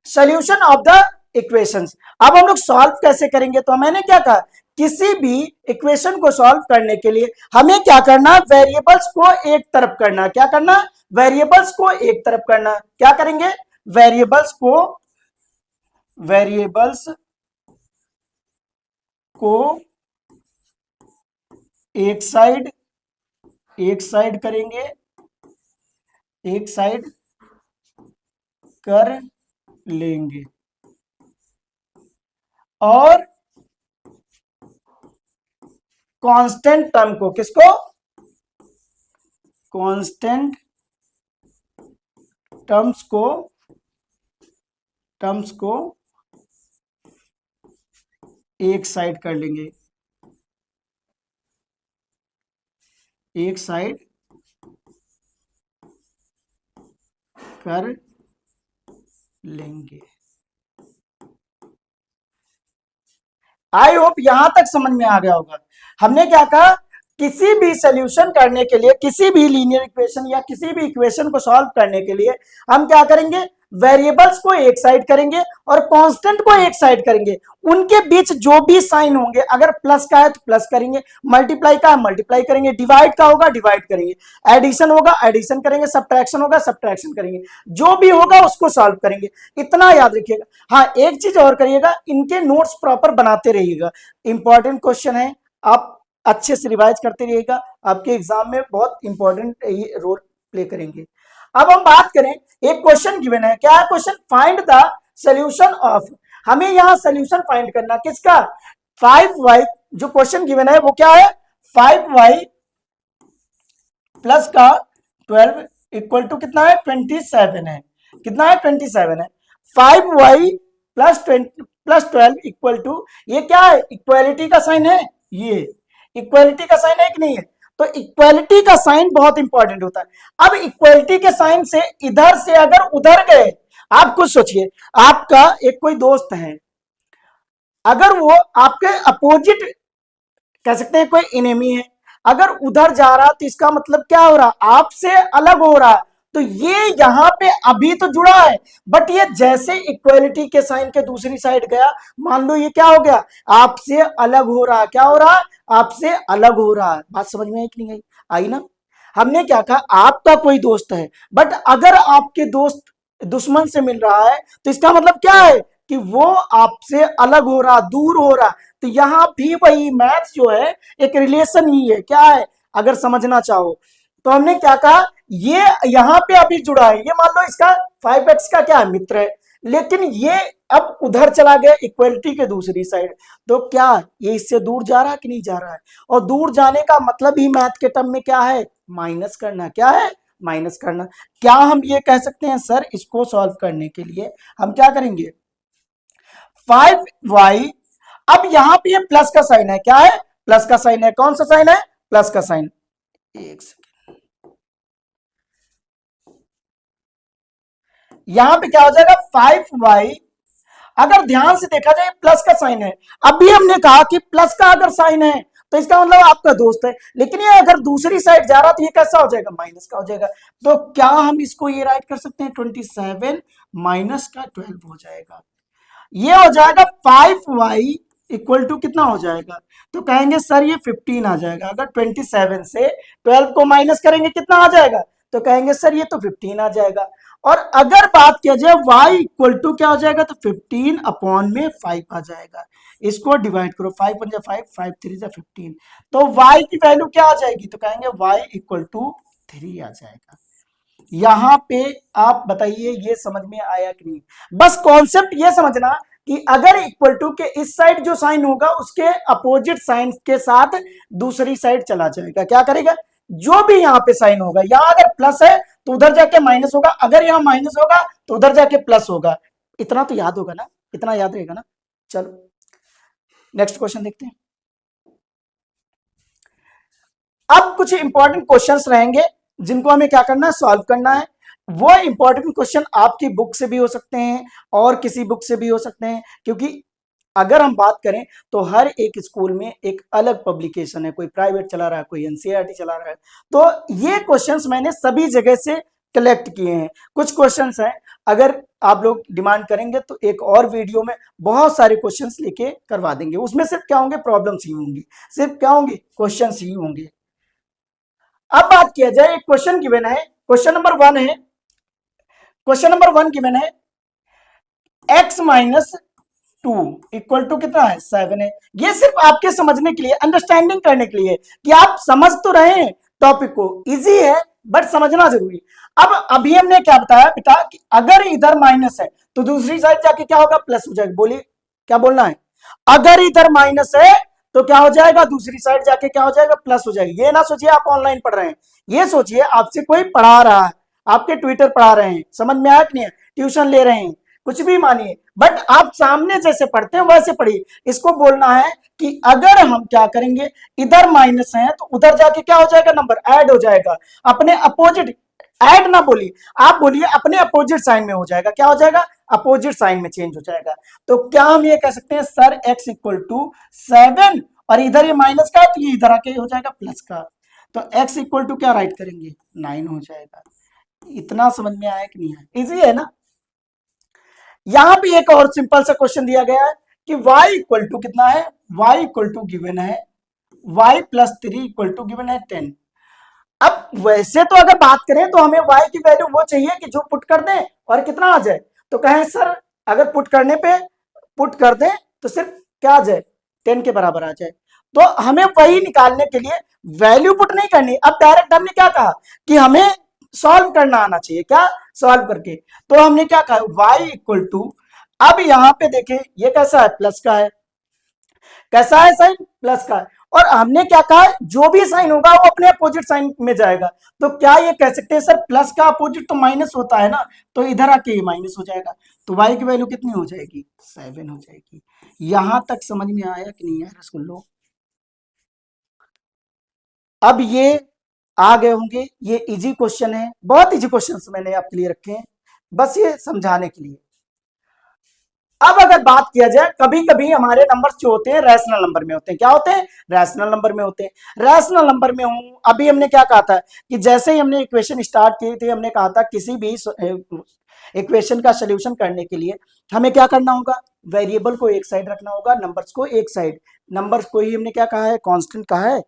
सोल्यूशन ऑफ द इक्वेशंस। अब हम लोग सॉल्व कैसे करेंगे? तो मैंने क्या कहा, किसी भी इक्वेशन को सॉल्व करने के लिए हमें क्या करना? वेरिएबल्स को एक तरफ करना। क्या करना? वेरिएबल्स को एक तरफ करना। क्या करेंगे? वेरिएबल्स को, वेरिएबल्स को एक साइड, एक साइड करेंगे, एक साइड कर लेंगे और कांस्टेंट टर्म को, किसको? कांस्टेंट टर्म्स को, टर्म्स को एक साइड कर लेंगे, एक साइड कर लेंगे। आई होप यहां तक समझ में आ गया होगा। हमने क्या कहा? किसी भी सोल्यूशन करने के लिए, किसी भी लीनियर इक्वेशन या किसी भी इक्वेशन को सॉल्व करने के लिए हम क्या करेंगे, वेरिएबल्स को एक साइड करेंगे और कांस्टेंट को एक साइड करेंगे। उनके बीच जो भी साइन होंगे, अगर प्लस का है तो प्लस करेंगे, मल्टीप्लाई का है मल्टीप्लाई करेंगे, डिवाइड का होगा डिवाइड करेंगे, एडिशन होगा एडिशन करेंगे, सब्ट्रैक्शन होगा सब्ट्रैक्शन करेंगे, जो भी होगा उसको सॉल्व करेंगे। इतना याद रखिएगा। हाँ, एक चीज और करिएगा, इनके नोट्स प्रॉपर बनाते रहिएगा। इंपॉर्टेंट क्वेश्चन है, आप अच्छे से रिवाइज करते रहिएगा, आपके एग्जाम में बहुत इंपॉर्टेंट रोल प्ले करेंगे। अब हम बात करें, एक क्वेश्चन गिवन है, क्या है question, find the solution of, हमें यहां सोल्यूशन फाइंड करना किसका, 5y, जो क्वेश्चन गिवन है वो क्या है, 5y प्लस का 12 इक्वल टू कितना है, 27 है, कितना है 27 है। 5y प्लस 12 इक्वल टू, ये क्या है, इक्वालिटी का साइन है, ये इक्वालिटी का साइन है कि नहीं है, तो इक्वालिटी का साइन बहुत इंपॉर्टेंट होता है। अब इक्वालिटी के साइन से इधर से अगर उधर गए, आप कुछ सोचिए, आपका एक कोई दोस्त है, अगर वो आपके अपोजिट कह सकते हैं कोई इनेमी है, अगर उधर जा रहा तो इसका मतलब क्या हो रहा, आपसे अलग हो रहा, तो ये यहां पे अभी तो जुड़ा है, बट ये जैसे इक्वालिटी के साइन के दूसरी साइड गया, मान लो ये क्या हो गया, आपसे अलग हो रहा, क्या हो रहा, आपसे अलग हो रहा है। बात समझ में आई कि नहीं आई, आई ना। हमने क्या कहा, आपका कोई दोस्त है, बट अगर आपके दोस्त दुश्मन से मिल रहा है तो इसका मतलब क्या है कि वो आपसे अलग हो रहा, दूर हो रहा। तो यहां भी वही मैथ जो है एक रिलेशन ही है, क्या है, अगर समझना चाहो तो हमने क्या कहा, ये यहां पे अभी जुड़ा है, ये मान लो इसका 5x का क्या है, मित्र है, लेकिन ये अब उधर चला गया इक्वलिटी के दूसरी साइड, तो क्या ये इससे दूर जा रहा है कि नहीं जा रहा है, और दूर जाने का मतलब ही मैथ के टर्म में क्या है, माइनस करना, क्या है, माइनस करना। क्या हम ये कह सकते हैं, सर इसको सॉल्व करने के लिए हम क्या करेंगे, 5y, अब यहां पे ये प्लस का साइन है, क्या है, प्लस का साइन है, कौन सा साइन है, प्लस का साइन, एक सेकेंड, यहां पे क्या हो जाएगा 5y, अगर ध्यान से देखा जाए प्लस का साइन है, अभी हमने कहा कि प्लस का अगर साइन है तो इसका मतलब आपका दोस्त है, लेकिन ये अगर दूसरी साइड जा रहा तो ये कैसा हो जाएगा, माइनस का हो जाएगा। तो क्या हम इसको ये राइट कर सकते हैं, 27 माइनस का 12 हो जाएगा, ये हो जाएगा 5y इक्वल टू कितना हो जाएगा, तो कहेंगे सर ये 15 आ जाएगा। अगर 27 से 12 को माइनस करेंगे कितना आ जाएगा, तो कहेंगे सर ये तो 15 आ जाएगा। और अगर बात किया जाए y इक्वल टू क्या हो जाएगा, तो 15 अपॉन में 5 आ जाएगा, इसको डिवाइड करो, 5 1 जा 5, 5 3 जा 15, तो y की वैल्यू क्या आ जाएगी, तो कहेंगे y इक्वल टू 3 आ जाएगा। यहां पे आप बताइए ये समझ में आया कि नहीं, बस कॉन्सेप्ट ये समझना कि अगर इक्वल टू के इस साइड जो साइन होगा उसके अपोजिट साइन के साथ दूसरी साइड चला जाएगा, क्या करेगा, जो भी यहां पे साइन होगा, यहां अगर प्लस है तो उधर जाके माइनस होगा, अगर यहां माइनस होगा तो उधर जाके प्लस होगा। इतना तो याद होगा ना, इतना याद रहेगा ना। चलो नेक्स्ट क्वेश्चन देखते हैं। अब कुछ इंपॉर्टेंट क्वेश्चंस रहेंगे जिनको हमें क्या करना है, सॉल्व करना है। वो इंपॉर्टेंट क्वेश्चन आपकी बुक से भी हो सकते हैं और किसी बुक से भी हो सकते हैं, क्योंकि अगर हम बात करें तो हर एक स्कूल में एक अलग पब्लिकेशन है, कोई प्राइवेट चला रहा है, कोई एनसीईआरटी चला रहा है, तो ये क्वेश्चंस मैंने सभी जगह से कलेक्ट किए हैं। कुछ क्वेश्चंस हैं, अगर आप लोग डिमांड करेंगे तो एक और वीडियो में बहुत सारे क्वेश्चंस लेके करवा देंगे, उसमें सिर्फ क्या होंगे, प्रॉब्लम्स ही होंगी, सिर्फ क्या होंगे, क्वेश्चंस ही होंगे। अब बात किया जाए, एक क्वेश्चन गिवन है, क्वेश्चन नंबर 1 है, क्वेश्चन नंबर 1 गिवन है, x माइनस 2 इक्वल टू कितना है, 7 है। ये सिर्फ आपके समझने के लिए, अंडरस्टैंडिंग करने के लिए कि आप समझ तो रहे हैं टॉपिक को, इजी है बट समझना जरूरी। अब अभी हमने क्या बताया बेटा कि अगर इधर माइनस है तो दूसरी साइड जाके क्या होगा, प्लस हो जाएगा। बोलिए क्या बोलना है, अगर इधर माइनस है तो क्या हो जाएगा, दूसरी साइड जाके क्या हो जाएगा, प्लस हो जाएगा। ये ना सोचिए आप ऑनलाइन पढ़ रहे हैं, ये सोचिए आपसे कोई पढ़ा रहा है, आपके ट्विटर पढ़ा रहे हैं, समझ में आया कि नहीं है, ट्यूशन ले रहे हैं, कुछ भी मानिए, बट आप सामने जैसे पढ़ते हैं वैसे पढ़िए। इसको बोलना है कि अगर हम क्या करेंगे, इधर माइनस है तो उधर जाके क्या हो जाएगा, नंबर ऐड हो जाएगा, अपने अपोजिट, ऐड ना बोलिए, आप बोलिए अपने अपोजिट साइन में हो जाएगा, क्या हो जाएगा, अपोजिट साइन में चेंज हो जाएगा। तो क्या हम ये कह सकते हैं, सर x इक्वल टू 7 और इधर ये माइनस का है तो ये इधर आके हो जाएगा प्लस का। तो x इक्वल टू क्या राइट करेंगे 9 हो जाएगा। इतना समझ में आया कि नहीं आया? इजी है ना। यहां भी एक और सिंपल सा क्वेश्चन दिया गया है कि y इक्वल टू कितना है, y इक्वल टू गिवन है y plus 3 equal to given है 10। अब वैसे तो अगर बात करें तो हमें y की वैल्यू वो चाहिए कि जो पुट कर दें और कितना आ जाए। तो कहें सर अगर पुट करने पे पुट कर दें तो सिर्फ क्या आ जाए 10 के बराबर आ जाए। तो हमें वही निकालने के लिए वैल्यू पुट नहीं करनी। अब डायरेक्ट हमने क्या कहा कि हमें सॉल्व करना आना चाहिए, क्या सॉल्व करके। तो हमने क्या कहा y इक्वल टू, अब यहां पे देखें ये कैसा है प्लस का है, कैसा है साइन प्लस का है। और हमने क्या कहा जो भी साइन होगा वो अपने अपोजिट साइन में जाएगा। तो क्या ये कह सकते हैं सर प्लस का अपोजिट तो माइनस होता है ना, तो इधर आके ये माइनस हो जाएगा। तो y की वैल्यू कितनी हो जाएगी 7 हो जाएगी। यहां तक समझ में आया कि नहीं आया रसगुल्लो? अब ये आ गए होंगे, ये इजी क्वेश्चन है, बहुत इजी क्वेश्चन मैंने आपके लिए रखे हैं बस ये समझाने के लिए। अब अगर बात किया जाए कभी कभी हमारे नंबर्स जो होते हैं रैशनल नंबर में होते हैं, क्या होते हैं रैशनल नंबर में होते हैं। रैशनल नंबर में हूं, अभी हमने क्या कहा था कि जैसे ही हमने इक्वेशन स्टार्ट की थी हमने कहा था किसी भी इक्वेशन का सोल्यूशन करने के लिए हमें क्या करना होगा, वेरिएबल को एक साइड रखना होगा, नंबर्स को एक साइड। नंबर्स को ही हमने क्या कहा है कांस्टेंट कहा है।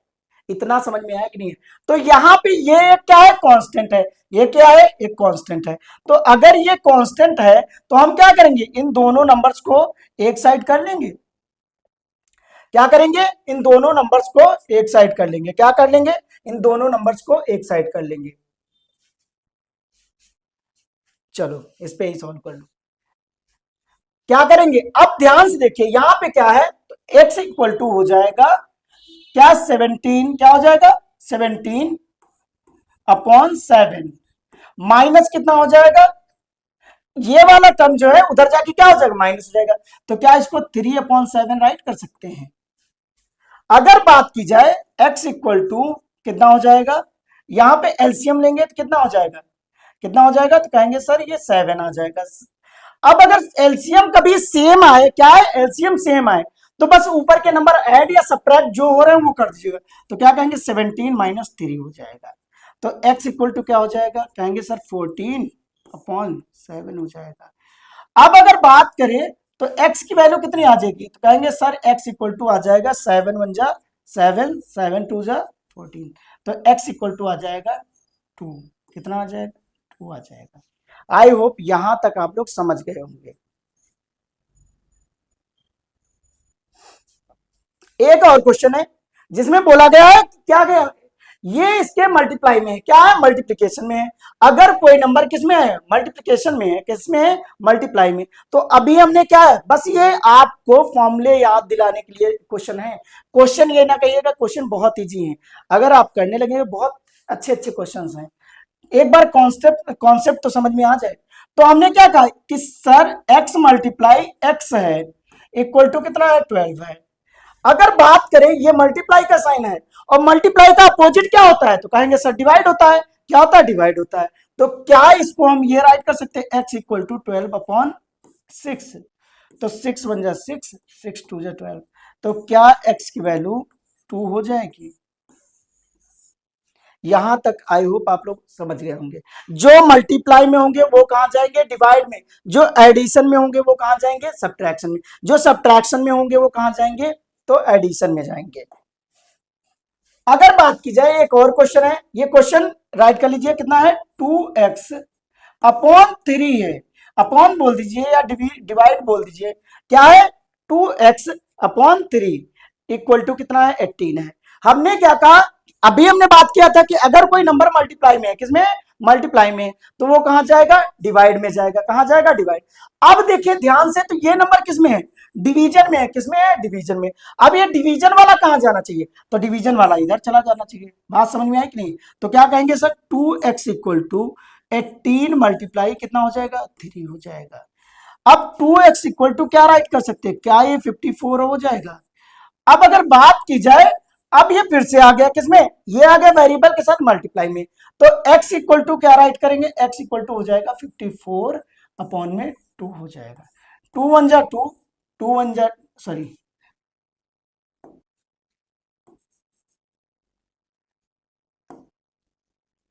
इतना समझ में आया कि नहीं है? तो यहाँ पे ये क्या है कांस्टेंट है, ये क्या है एक कांस्टेंट है। तो अगर ये कांस्टेंट है तो हम क्या करेंगे इन दोनों नंबर्स को एक साइड कर लेंगे। क्या करेंगे इन दोनों नंबर्स को एक साइड कर लेंगे, क्या कर लेंगे इन दोनों नंबर्स को एक साइड कर लेंगे। चलो इस पे ही सॉल्व कर लो। क्या करेंगे अब ध्यान से देखिए यहां पे क्या है, तो x इक्वल टू हो जाएगा क्या 17, क्या हो जाएगा 17 अपॉन 7 माइनस कितना हो जाएगा, ये वाला टर्म जो है उधर जाके क्या हो जाएगा माइनस हो जाएगा। तो क्या इसको 3/7 राइट कर सकते हैं। अगर बात की जाए x इक्वल टू कितना हो जाएगा, यहां पे एलसीएम लेंगे तो कितना हो जाएगा, कितना हो जाएगा, तो कहेंगे सर ये 7 आ जाएगा। अब अगर एलसीएम कभी सेम आए, क्या है एलसीएम सेम आए, तो बस ऊपर के नंबर ऐड या सब्ट्रैक्ट जो हो रहे हैं वो कर दीजिएगा। तो क्या कहेंगे 17 माइनस 3 हो जाएगा। तो x इक्वल टू क्या हो जाएगा, कहेंगे सर 14/7 हो जाएगा। अब अगर बात करें तो x की वैल्यू कितनी आ जाएगी, तो कहेंगे सर x इक्वल टू आ जाएगा 7 7 2 14। तो x इक्वल टू आ जाएगा 2, कितना आ जाएगा 2 आ जाएगा। आई होप यहां तक आप लोग समझ गए होंगे। एक और क्वेश्चन है जिसमें बोला गया है क्या गया, ये इसके मल्टीप्लाई में है, क्या है मल्टीप्लिकेशन में है। अगर कोई नंबर किसमें है मल्टीप्लिकेशन में है, किसमें है मल्टीप्लाई में। तो अभी हमने क्या है बस ये आपको फॉर्मूले याद दिलाने के लिए क्वेश्चन है। क्वेश्चन ये ना कहिएगा क्वेश्चन बहुत इजी है, अगर आप करने लगेंगे बहुत अच्छे अच्छे क्वेश्चन हैं। एक बार कॉन्सेप्ट कॉन्सेप्ट तो समझ में आ जाए। तो हमने क्या कहा कि सर x मल्टीप्लाई x है इक्वल टू कितना है 12 है। अगर बात करें ये मल्टीप्लाई का साइन है और मल्टीप्लाई का अपोजिट क्या होता है, तो कहेंगे सर डिवाइड होता है, क्या होता है डिवाइड होता है। तो क्या इसको हम ये राइट कर सकते हैं x इक्वल टू 12/6। तो 6 बन जा 6, 6 2 जा 12। तो क्या x की वैल्यू 2 हो जाएगी। यहां तक आई होप आप लोग समझ गए होंगे। जो मल्टीप्लाई में होंगे वो कहां जाएंगे डिवाइड में, जो एडिशन में होंगे वो कहां जाएंगे सब्ट्रैक्शन में, जो सब्ट्रैक्शन में होंगे वो कहां जाएंगे तो एडिशन में जाएंगे। अगर बात की जाए एक और क्वेश्चन है, ये क्वेश्चन राइट कर लीजिए कितना है 2x अपॉन 3 है। अपॉन बोल दीजिए या डिवाइड बोल दीजिए, क्या है 2x अपॉन 3 इक्वल टू कितना है 18 है। हमने क्या कहा अभी हमने बात किया था कि अगर कोई नंबर मल्टीप्लाई में है, किसमें मल्टीप्लाई में, तो वो कहां जाएगा डिवाइड में जाएगा, कहां जाएगा डिवाइड। अब देखिए ध्यान से तो ये नंबर किसमें है डिवीजन में है, किसमें है डिवीजन में। अब ये डिवीजन वाला कहां जाना चाहिए, तो डिवीजन वाला इधर चला जाना चाहिए। बात समझ में आई कि नहीं। तो क्या कहेंगे sir 2x equal to 18 multiply कितना हो जाएगा 3 हो जाएगा। अब 2x इक्वल टू क्या राइट कर सकते हैं, क्या ये 54 हो जाएगा। अब अगर बात की जाए अब ये फिर से आ गया किसमें, ये आ गया वेरिएबल के साथ मल्टीप्लाई में। तो x इक्वल टू क्या राइट करेंगे, x इक्वल टू हो जाएगा 54 अपॉन में 2 हो जाएगा। 2 1 जा 2, 2 1 जा सॉरी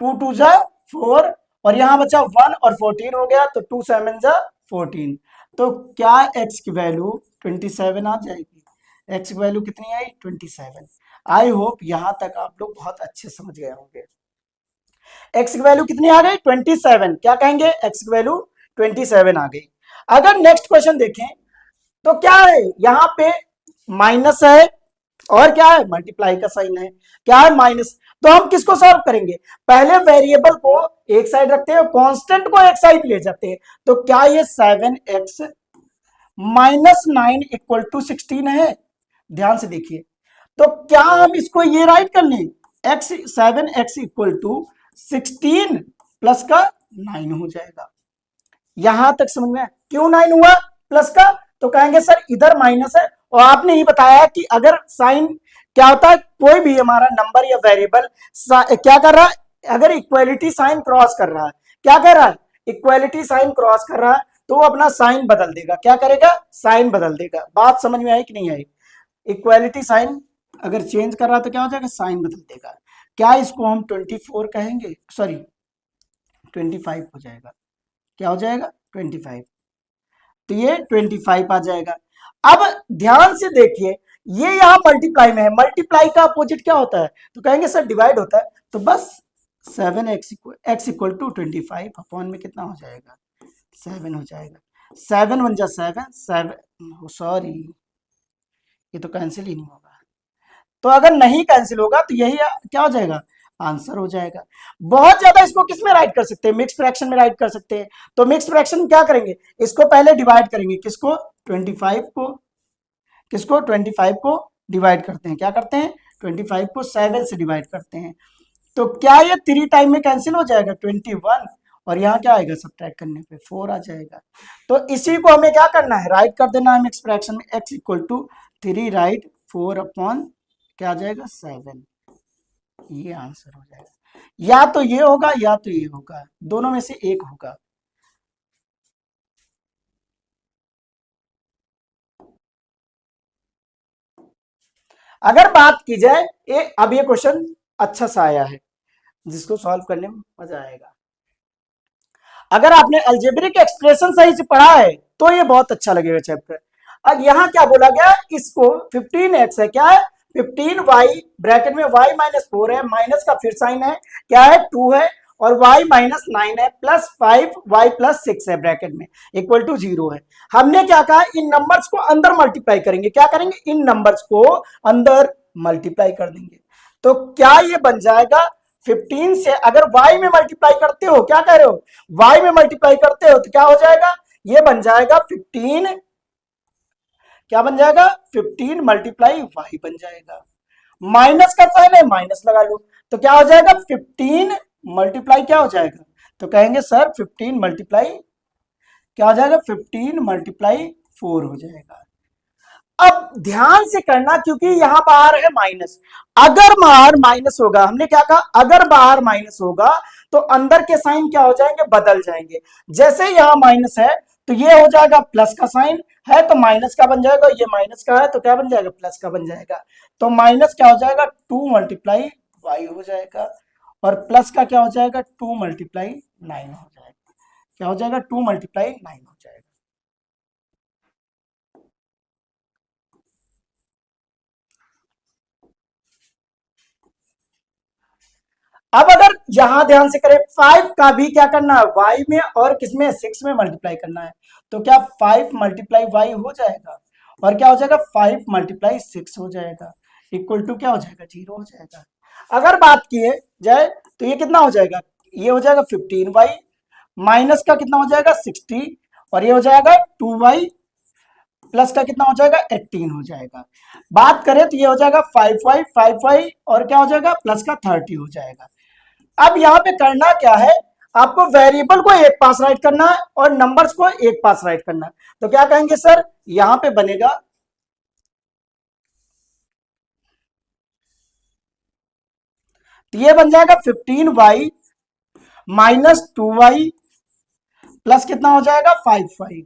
टू जा 4 और यहां बचा 1 और 14 हो गया, तो 2 7 जा 14। तो क्या x की वैल्यू 27 आ जाएगी। x की वैल्यू कितनी आई 27। आई होप यहां तक आप लोग बहुत अच्छे समझ गए होंगे। x की वैल्यू कितनी आ गई 27। क्या कहेंगे x की वैल्यू 27 आ गई। अगर नेक्स्ट क्वेश्चन देखें तो क्या है यहां पे माइनस है और क्या है मल्टीप्लाई का साइन है, क्या है माइनस। तो हम किसको सॉल्व करेंगे, पहले वेरिएबल को एक साइड रखते हैं, कांस्टेंट को एक साइड ले जाते हैं। तो क्या ये 7x माइनस 9 इक्वल टू 16 है। ध्यान से देखिए, तो क्या हम इसको ये राइट कर लें, x 7x equal to 16 plus का 9 हो जाएगा। यहां तक समझ में, क्यों 9 हुआ प्लस का, तो कहेंगे सर इधर माइनस है और आपने ही बताया कि अगर साइन क्या होता है, कोई भी हमारा नंबर या वेरिएबल क्या कर रहा है, अगर इक्वलिटी साइन क्रॉस कर रहा है, क्या कर रहा है इक्वलिटी साइन क्रॉस कर रहा है, तो वो अपना साइन बदल देगा। क्या करेगा, साइन बदल देगा। बात समझ में आई कि नहीं आई। इक्वलिटी साइन अगर चेंज कर रहा है तो क्या हो जाएगा, साइन बदल देगा। क्या इसको हम 24 कहेंगे, सॉरी 25 हो जाएगा। क्या हो जाएगा 25। तो ये 25 आ जाएगा। अब ध्यान से देखिए, ये यहां मल्टीप्लाई में है, मल्टीप्लाई का अपोजिट क्या होता है, तो कहेंगे सर डिवाइड होता है। तो बस 7x इक्वल टू 25 अपॉन में कितना हो जाएगा 7 हो जाएगा। 7 1 जा 7 7, सॉरी ये तो कैंसिल ही नहीं होगा। तो अगर नहीं कैंसिल होगा तो यही क्या हो जाएगा, आंसर हो जाएगा। बहुत ज्यादा इसको किस में राइट कर सकते हैं, मिक्स फ्रैक्शन में राइट कर सकते हैं। तो मिक्स फ्रैक्शन क्या करेंगे, इसको पहले डिवाइड करेंगे, किसको 25 को, किसको 25 को डिवाइड करते हैं, क्या करते हैं 25 को 7 से डिवाइड करते हैं। तो क्या ये 3 टाइम में कैंसिल हो जाएगा 21, और यहाँ क्या आएगा सब्ट्रैक्ट करने पे 4 आ जाएगा। तो इसी को हमें क्या करना है, राइट कर देना है मिक्स फ्रैक्शन में, x equal to 3 right 4 upon क्या आ जाएगा 7। ये आंसर हो जाएगा। या तो ये होगा या तो ये होगा, दोनों में से एक होगा। अगर बात की जाए अब ये क्वेश्चन अच्छा सा आया है जिसको सॉल्व करने में मजा आएगा। अगर आपने अलजेब्रिक एक्सप्रेशन सही से पढ़ा है तो ये बहुत अच्छा लगेगा चैप्टर। अब यहाँ क्या बोला गया, इसको 15x है, क्या है 15y ब्रैकेट में y माइनस 4 है, माइनस का फिर साइन है, क्या है 2 है, और y माइनस 9 है, प्लस 5y प्लस 6 है ब्रैकेट में, इक्वल टू 0 है। हमने क्या कहा, इन नंबर्स को अंदर मल्टीप्लाई करेंगे, क्या करेंगे इन नंबर्स को अंदर मल्टीप्लाई कर देंगे। तो क्या ये बन जाएगा 15 से, अगर y में मल्टीप्लाई करते हो, क्या कह रहे हो y में मल्टीप्लाई करते हो तो क्या हो जाएगा, ये बन जाएगा 15, क्या बन जाएगा 15 मल्टीप्लाई y बन जाएगा। माइनस का साइन है, माइनस लगा लो, तो क्या हो जाएगा 15 मल्टीप्लाई क्या हो जाएगा, तो कहेंगे सर 15 मल्टीप्लाई क्या हो जाएगा 15 मल्टीप्लाई 4 हो जाएगा। अब ध्यान से करना क्योंकि यहां बाहर है माइनस, अगर बाहर माइनस होगा, हमने क्या कहा अगर बाहर माइनस होगा तो अंदर के साइन क्या हो जाएंगे, बदल जाएंगे। जैसे यहां माइनस है तो ये हो जाएगा प्लस का साइन है, तो माइनस का बन जाएगा, ये माइनस का है तो क्या बन जाएगा प्लस का बन जाएगा। तो माइनस क्या हो जाएगा 2 मल्टीप्लाई वाई हो जाएगा, और प्लस का क्या हो जाएगा 2 मल्टीप्लाई 9 हो जाएगा। क्या हो जाएगा 2 मल्टीप्लाई 9 हो जाएगा। अब अगर यहां ध्यान से करें 5 का भी क्या करना है y में और किसमें 6 में मल्टीप्लाई करना है, तो क्या 5 मल्टीप्लाई y हो जाएगा, और क्या हो जाएगा 5 मल्टीप्लाई 6 हो जाएगा, इक्वल टू क्या हो जाएगा 0 हो जाएगा। अगर बात किए जाए तो ये कितना हो जाएगा, ये हो जाएगा 15y, माइनस का कितना हो जाएगा 60, और ये हो जाएगा 2y, प्लस का कितना हो जाएगा 18 हो जाएगा। बात करें तो ये हो जाएगा 5y 5y, और क्या हो जाएगा प्लस का 30 हो जाएगा। अब यहां पे करना क्या है, आपको वेरिएबल को एक पास राइट करना है और नंबर्स को एक पास राइट करना है। तो क्या कहेंगे सर, यहां पे बनेगा तो ये बन जाएगा 15y माइनस 2y प्लस कितना हो जाएगा 5y।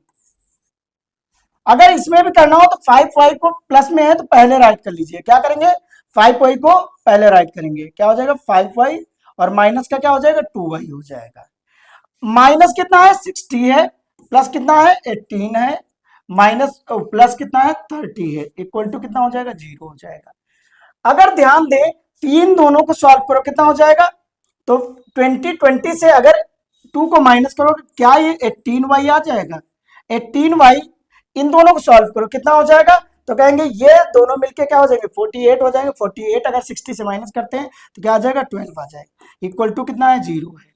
अगर इसमें भी करना हो तो 5y को प्लस में है तो पहले राइट कर लीजिए, क्या करेंगे 5y को पहले राइट करेंगे, क्या हो जाएगा 5y, और माइनस का क्या हो जाएगा 2y हो जाएगा। माइनस कितना है 60 है, प्लस कितना है 18 है, माइनस प्लस कितना है 30 है, इक्वल टू कितना हो जाएगा 0 हो जाएगा। अगर ध्यान दें तीन दोनों को सॉल्व करो कितना हो जाएगा, तो 20 से अगर 2 को माइनस करो क्या ये 18y आ जाएगा। 18y इन दोनों को सॉल्व करो कितना हो जाएगा, तो कहेंगे ये दोनों मिलके क्या हो जाएंगे 48 हो जाएंगे। 48 अगर 60 से माइनस करते हैं तो क्या आ जाएगा 12 आ जाएगा, इक्वल टू कितना है 0 है।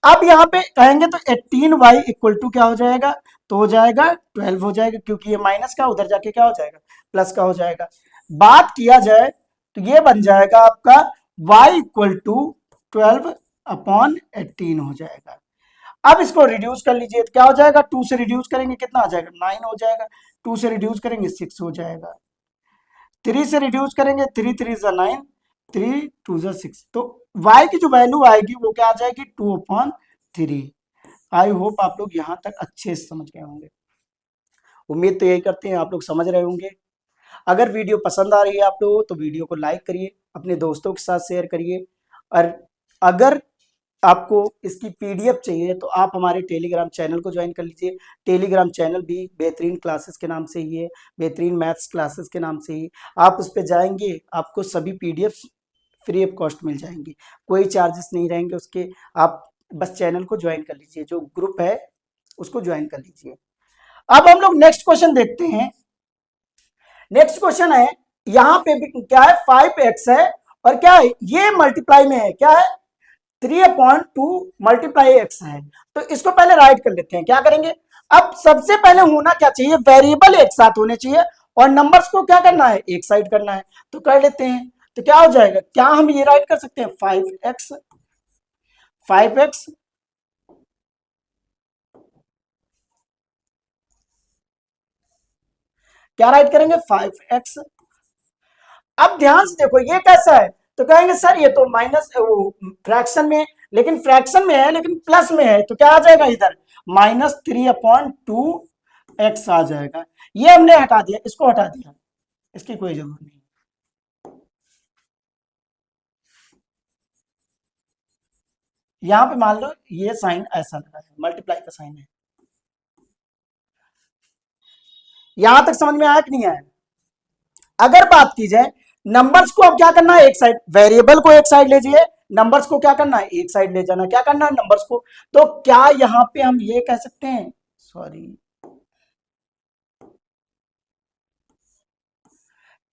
अब यहाँ पे कहेंगे तो 18y इक्वल टू क्या हो जाएगा, तो हो जाएगा 12 हो जाएगा, क्योंकि ये माइनस का उधर जाके क्या हो जाएगा प्लस का हो जाएगा। बात किया जाए तो ये बन जाएगा आपका y इक्वल टू 12/18 हो जाएगा। अब इसको रिड्यूस कर लीजिए तो क्या हो जाएगा, 2 से रिड्यूस करेंगे कितना आ जाएगा 9 हो जाएगा, 2 से रिड्यूस करेंगे 6 हो जाएगा, 3 से रिड्यूस करेंगे 3 3 जा 9, 3 2 जा 6, तो y की जो वैल्यू आएगी वो क्या आ जाएगी 2/3। आई होप आप लोग यहाँ तक अच्छे से समझ गए होंगे। उम्मीद तो यही करते हैं आप लोग समझ रहे होंगे। अगर वीडियो पसंद आ रही है आप लोगों तो वीडियो को लाइक करिए, अपने दोस्तों के साथ शेयर करिए, और अगर आपको इसकी पीडीएफ चाहिए तो आप हमारे टेलीग्राम चैनल को ज्वाइन कर लीजिए। टेलीग्राम चैनल भी बेहतरीन क्लासेस के नाम से ही है, बेहतरीन मैथ्स क्लासेस के नाम से ही। आप उस पर जाएंगे आपको सभी पीडीएफ फ्री ऑफ कॉस्ट मिल जाएंगी, कोई चार्जेस नहीं रहेंगे उसके। आप बस चैनल को ज्वाइन कर लीजिए, जो ग्रुप है उसको ज्वाइन कर लीजिए। अब हम लोग नेक्स्ट क्वेश्चन देखते हैं। नेक्स्ट क्वेश्चन है, यहां पे भी क्या है 5x है और क्या है ये मल्टीप्लाई में है, क्या है 3/2 मल्टीप्लाई x है। तो इसको पहले राइट कर लेते हैं, क्या करेंगे। अब सबसे पहले होना क्या चाहिए, वेरिएबल एक साथ होने चाहिए और नंबर्स को क्या करना है एक साइड करना है, तो कर लेते हैं। तो क्या हो जाएगा, क्या हम ये राइट कर सकते हैं 5x, 5x क्या राइट करेंगे 5x। अब ध्यान से देखो ये कैसा है, तो कहेंगे सर ये तो माइनस वो फ्रैक्शन में, लेकिन फ्रैक्शन में है लेकिन प्लस में है, तो क्या आ जाएगा इधर -3/2x आ जाएगा। ये हमने हटा दिया, इसको हटा दिया, इसकी कोई जरूरत नहीं। यहां पे मान लो ये साइन ऐसा लगा है, मल्टीप्लाई का साइन है। यहां तक समझ में आया कि नहीं आया। अगर बात की जाए नंबर्स को अब क्या करना है एक साइड, वेरिएबल को एक साइड ले जाइए, नंबर्स को क्या करना है एक साइड ले जाना, क्या करना है नंबर्स को। तो क्या यहां पे हम ये कह सकते हैं, सॉरी,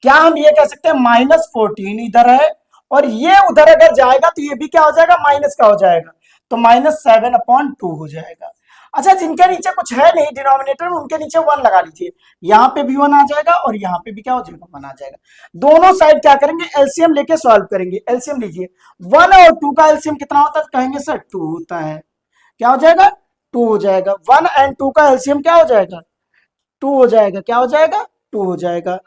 क्या हम ये कह सकते हैं -14 इधर है और ये उधर अगर जाएगा तो ये भी क्या हो जाएगा माइनस का हो जाएगा, तो -7/2 हो जाएगा। अच्छा जिनके नीचे कुछ है नहीं डिनोमिनेटर में उनके नीचे 1 लगा लीजिए, यहाँ पे भी 1 आ जाएगा और यहाँ पे भी क्या हो जाएगा 1 आ जाएगा। दोनों साइड क्या करेंगे एलसीएम लेके सॉल्व करेंगे। एलसीएम लीजिए, 1 और 2 का एलसीएम कितना होता है, तो कहेंगे सर 2 होता है, क्या हो जाएगा 2 हो जाएगा। 1 एंड 2 का एलसीएम क्या हो जाएगा 2 हो जाएगा, क्या हो जाएगा 2 हो जाएगा।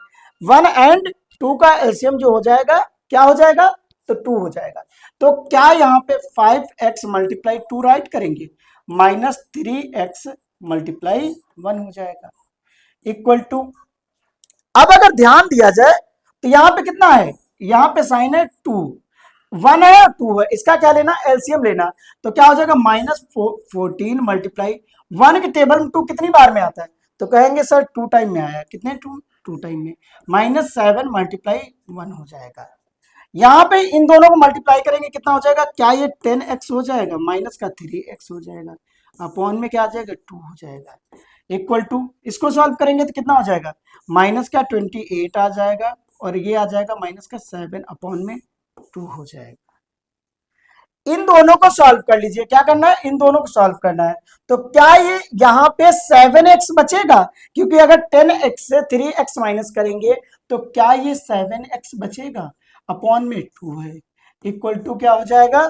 1 एंड 2 का एलसीएम जो हो जाएगा क्या हो जाएगा, तो 2 हो जाएगा। तो क्या यहाँ पे 5x मल्टीप्लाई 2 राइट करेंगे, -3x मल्टीप्लाई 1 हो जाएगा, इक्वल टू। अब अगर ध्यान दिया जाए तो यहाँ पे कितना है, यहाँ पे साइन है 2, 1 है और 2 है, इसका क्या लेना एलसीएम लेना, तो क्या हो जाएगा -14 मल्टीप्लाई 1 के टेबल में 2 कितनी बार में आता है, तो कहेंगे सर 2 टाइम में आया, कितने 2 टाइम में, -7 मल्टीप्लाई 1 हो जाएगा। यहाँ पे इन दोनों को मल्टीप्लाई करेंगे कितना हो जाएगा, क्या ये 10x हो जाएगा, माइनस का 3x हो जाएगा, अपॉन में क्या आ जाएगा 2 हो जाएगा, इक्वल टू। इसको सॉल्व करेंगे तो कितना हो जाएगा, माइनस का 28 आ जाएगा और ये आ जाएगा माइनस का 7 अपॉन में 2 हो जाएगा। इन दोनों को सॉल्व कर लीजिए, क्या करना है इन दोनों को सॉल्व करना है। तो क्या ये यहाँ पे 7x बचेगा, क्योंकि अगर 10x से 3x माइनस करेंगे तो क्या ये 7x बचेगा, अपॉन में 2 है, इक्वल टू क्या हो जाएगा,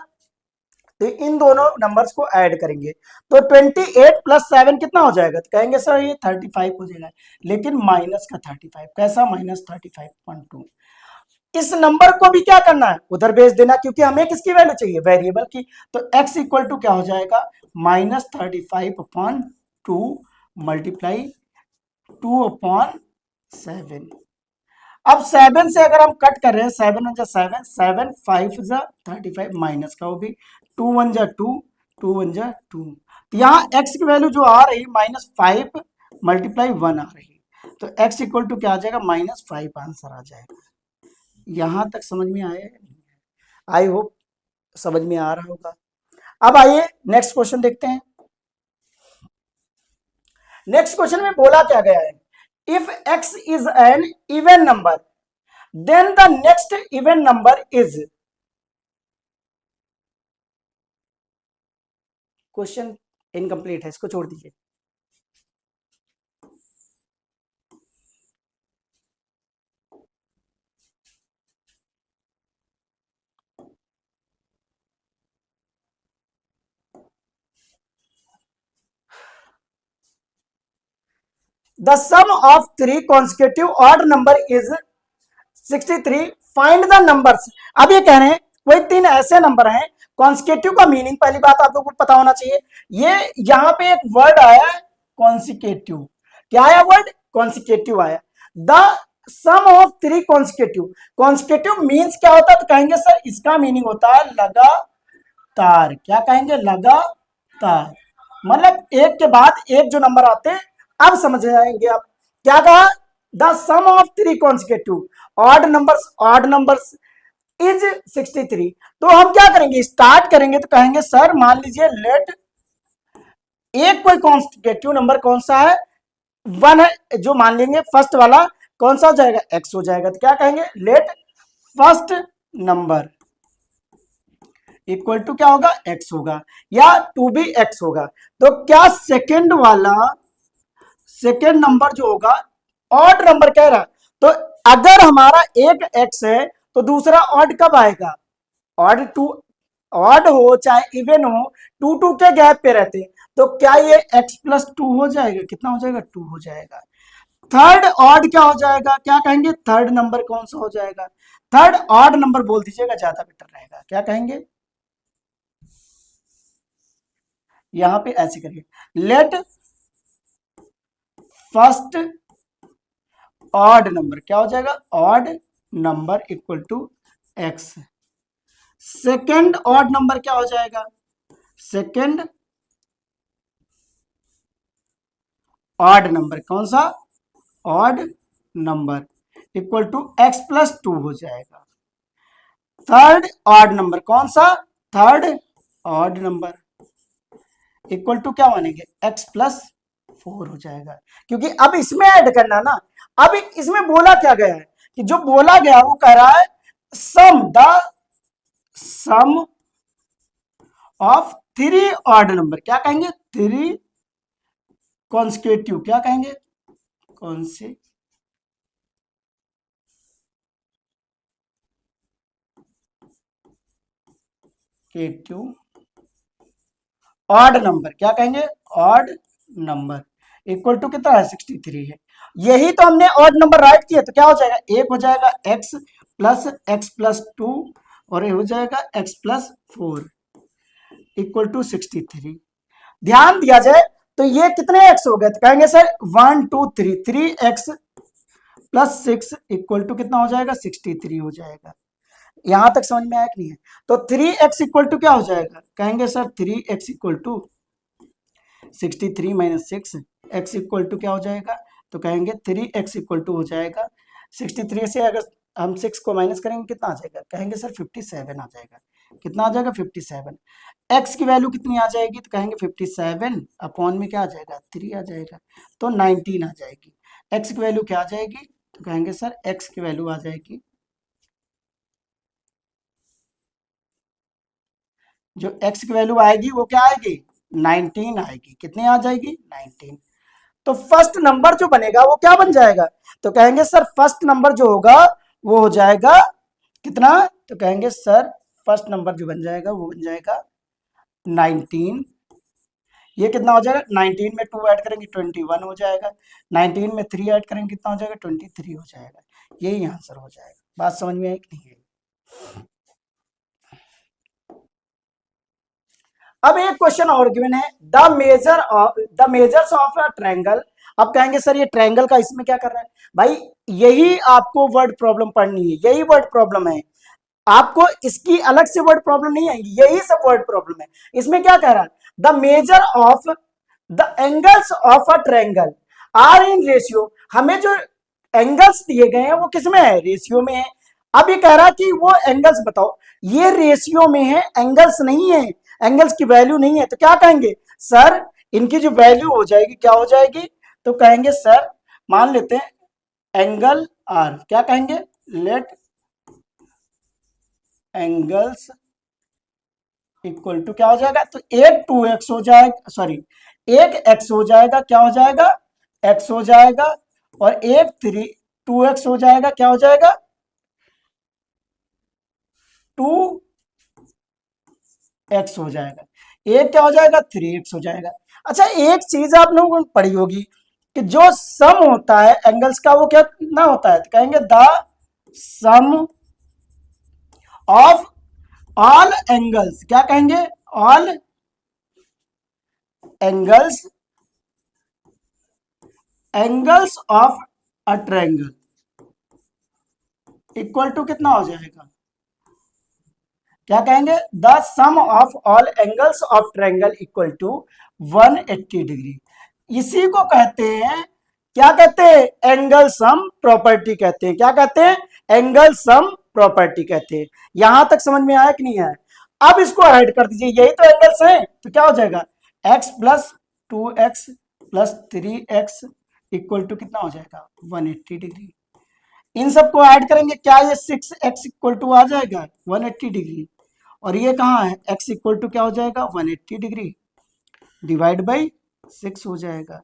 तो इन दोनों नंबर्स को ऐड करेंगे तो 28 + 7 कितना हो जाएगा, तो कहेंगे सर ये 35 हो जाएगा, लेकिन माइनस का 35, कैसा -35.2। इस नंबर को भी क्या करना है उधर भेज देना, क्योंकि हमें किसकी वैल्यू चाहिए वेरिएबल की। तो x इक्वल टू क्या हो जाएगा -35/2 मल्टीप्लाई 2/7। अब 7 से अगर हम कट कर रहे हैं, 7 वन जा 7, 7 5 जा 35 माइनस का वो भी 2 वन जा 2, 2 वन जा 2। तो यहाँ x की वैल्यू जो आ रही -5 मल्टीप्लाई 1 आ रही, तो x इक्वल टू क्या आ जाएगा -5 आंसर आ जाएगा। यहां तक समझ में आया? आई होप समझ में आ रहा होगा। अब आइए नेक्स्ट क्वेश्चन देखते हैं। नेक्स्ट क्वेश्चन में बोला क्या गया है, if x is an even number then the next even number is. Question incomplete है, इसको छोड़ दीजिए। The sum of three consecutive odd number is 63. Find the numbers. अब ये कह रहे हैं कोई तीन ऐसे नंबर हैं, कॉन्सिक्यूटिव का मीनिंग पहली बात आप लोगों को पता होना चाहिए। ये यहाँ पे एक वर्ड आया है कॉन्सिक्यूटिव, क्या आया वर्ड? कॉन्सिक्यूटिव आया। The sum of three consecutive, consecutive means क्या होता है? तो कहेंगे सर इसका मीनिंग होता है लगातार। क्या कहेंगे? लगातार। मतलब एक के बाद एक जो नंबर आते हैं, अब समझ जाएंगे आप। क्या कहा? The sum of three consecutive odd numbers is 63। तो हम क्या करेंगे? स्टार्ट करेंगे तो कहेंगे सर मान लीजिए लेट एक कोई कॉन्सिक्यूटिव नंबर कौन सा है? 1 है, जो मान लेंगे फर्स्ट वाला कौन सा हो जाएगा? x हो जाएगा। तो क्या कहेंगे? Let first number equal to क्या होगा? x होगा, या टू भी x होगा। तो क्या सेकेंड नंबर जो होगा ऑड नंबर कह रहा है, तो अगर हमारा एक x है तो दूसरा ऑड कब आएगा? ऑड हो चाहे इवन हो, 2 के गैप पे रहते हैं, तो क्या ये x+2 हो जाएगा? कितना हो जाएगा? 2 हो जाएगा। थर्ड ऑड क्या हो जाएगा? क्या कहेंगे? थर्ड नंबर कौन सा हो जाएगा? थर्ड ऑड नंबर बोल दीजिएगा, ज्यादा बेटर रहेगा। क्या कहेंगे? यहां पे ऐसे करिए, लेट फर्स्ट ऑड नंबर क्या हो जाएगा? Odd number equal to x। Second odd number क्या हो जाएगा? सेकेंड ऑड नंबर कौन सा? Odd number equal to x+2 हो जाएगा। थर्ड ऑड नंबर कौन सा? Third odd number equal to क्या मानेंगे? x+4 हो जाएगा। क्योंकि अब इसमें ऐड करना ना, अब इसमें बोला क्या गया है कि जो बोला गया वो कह रहा है सम ऑफ थ्री ऑड नंबर। क्या कहेंगे? Three consecutive. क्या कहेंगे? Consecutive odd number. क्या कहेंगे? ऑड नंबर इक्वल टू कितना है? 63 है। यही तो हमने ऑड नंबर राइट किया, तो क्या हो जाएगा? एक हो जाएगा x+2 और ये हो जाएगा x+4 इक्वल टू 63। ध्यान दिया जाए तो ये कितने x हो गए? तो कहेंगे सर 1 2 3, 3x+6 इक्वल टू कितना हो जाएगा? 63 हो जाएगा। यहां तक समझ में आया कि नहीं है? तो 3x इक्वल टू क्या हो जाएगा? कहेंगे sir 3x equal to 63 minus 6, x equal to क्या हो जाएगा? तो कहेंगे 3x इक्वल टू हो जाएगा 63 से अगर हम 6 को माइनस करेंगे कितना आ जाएगा? कहेंगे सर 57 आ जाएगा। कितना आ जाएगा? 57। x की वैल्यू कितनी आ जाएगी? तो कहेंगे 57 अपॉन में क्या आ जाएगा? 3 आ जाएगा, तो 19 आ जाएगी। x की वैल्यू क्या आ जाएगी? तो कहेंगे सर x की वैल्यू आ जाएगी, जो x की वैल्यू आएगी वो क्या आएगी? 19 आएगी। कितनी आ जाएगी? 19। तो फर्स्ट नंबर जो बनेगा वो क्या बन जाएगा? तो कहेंगे सर फर्स्ट नंबर जो होगा वो हो जाएगा कितना? तो कहेंगे सर फर्स्ट नंबर जो बन जाएगा वो बन जाएगा 19। ये कितना हो जाएगा? 19 में 2 ऐड करेंगे 21 हो जाएगा, 19 में 3 ऐड करेंगे कितना हो जाएगा? 23 हो जाएगा। यही आंसर हो जाएगा। बात समझ में आई कि नहीं? अब एक क्वेश्चन और गिवन है, the measures of a triangle अब कहेंगे सर ये ट्रायंगल का इसमें क्या कर रहा है? भाई यही आपको वर्ड प्रॉब्लम पढ़नी है, यही वर्ड प्रॉब्लम है, आपको इसकी अलग से वर्ड प्रॉब्लम नहीं आएगी, यही सब वर्ड प्रॉब्लम है। इसमें क्या कह रहा है? The measure of the angles of a triangle are in ratio. हमें जो एंगल्स दिए गए हैं वो किसमें है? रेशियो में है। अब ये कह रहा है कि वो एंगल्स बताओ, ये रेशियो में है, एंगल्स नहीं है, एंगल्स की वैल्यू नहीं है, तो क्या कहेंगे सर इनकी जो वैल्यू हो जाएगी क्या हो जाएगी? तो कहेंगे सर मान लेते हैं एंगल आर, क्या कहेंगे? लेट एंगल्स इक्वल टू क्या हो जाएगा? तो एक 2x हो जाएगा, सॉरी एक x हो जाएगा, क्या हो जाएगा? x हो जाएगा, और एक 2x हो जाएगा, क्या हो जाएगा? 2x हो जाएगा, एक क्या हो जाएगा? 3x हो जाएगा। अच्छा एक चीज आप लोगों ने पढ़ी होगी कि जो सम होता है एंगल्स का वो क्या ना होता है? तो कहेंगे the sum of all angles, क्या कहेंगे? All angles, angles of a triangle equal to कितना हो जाएगा? क्या कहेंगे? The sum of all angles of triangle equal to 180 degree. इसी को कहते हैं, क्या कहते हैं? एंगल सम प्रॉपर्टी कहते हैं। क्या कहते हैं? एंगल सम प्रॉपर्टी कहते हैं। यहां तक समझ में आया कि नहीं आया? अब इसको ऐड कर दीजिए, यही तो एंगल्स हैं, तो क्या हो जाएगा? x plus 2x plus 3x equal to कितना हो जाएगा? 180 डिग्री। इन सबको ऐड करेंगे, क्या ये 6x इक्वल टू आ जाएगा 180 डिग्री, और ये कहाँ है? x इक्वल टू क्या हो जाएगा? 180 डिग्री डिवाइड बाई 6 हो जाएगा।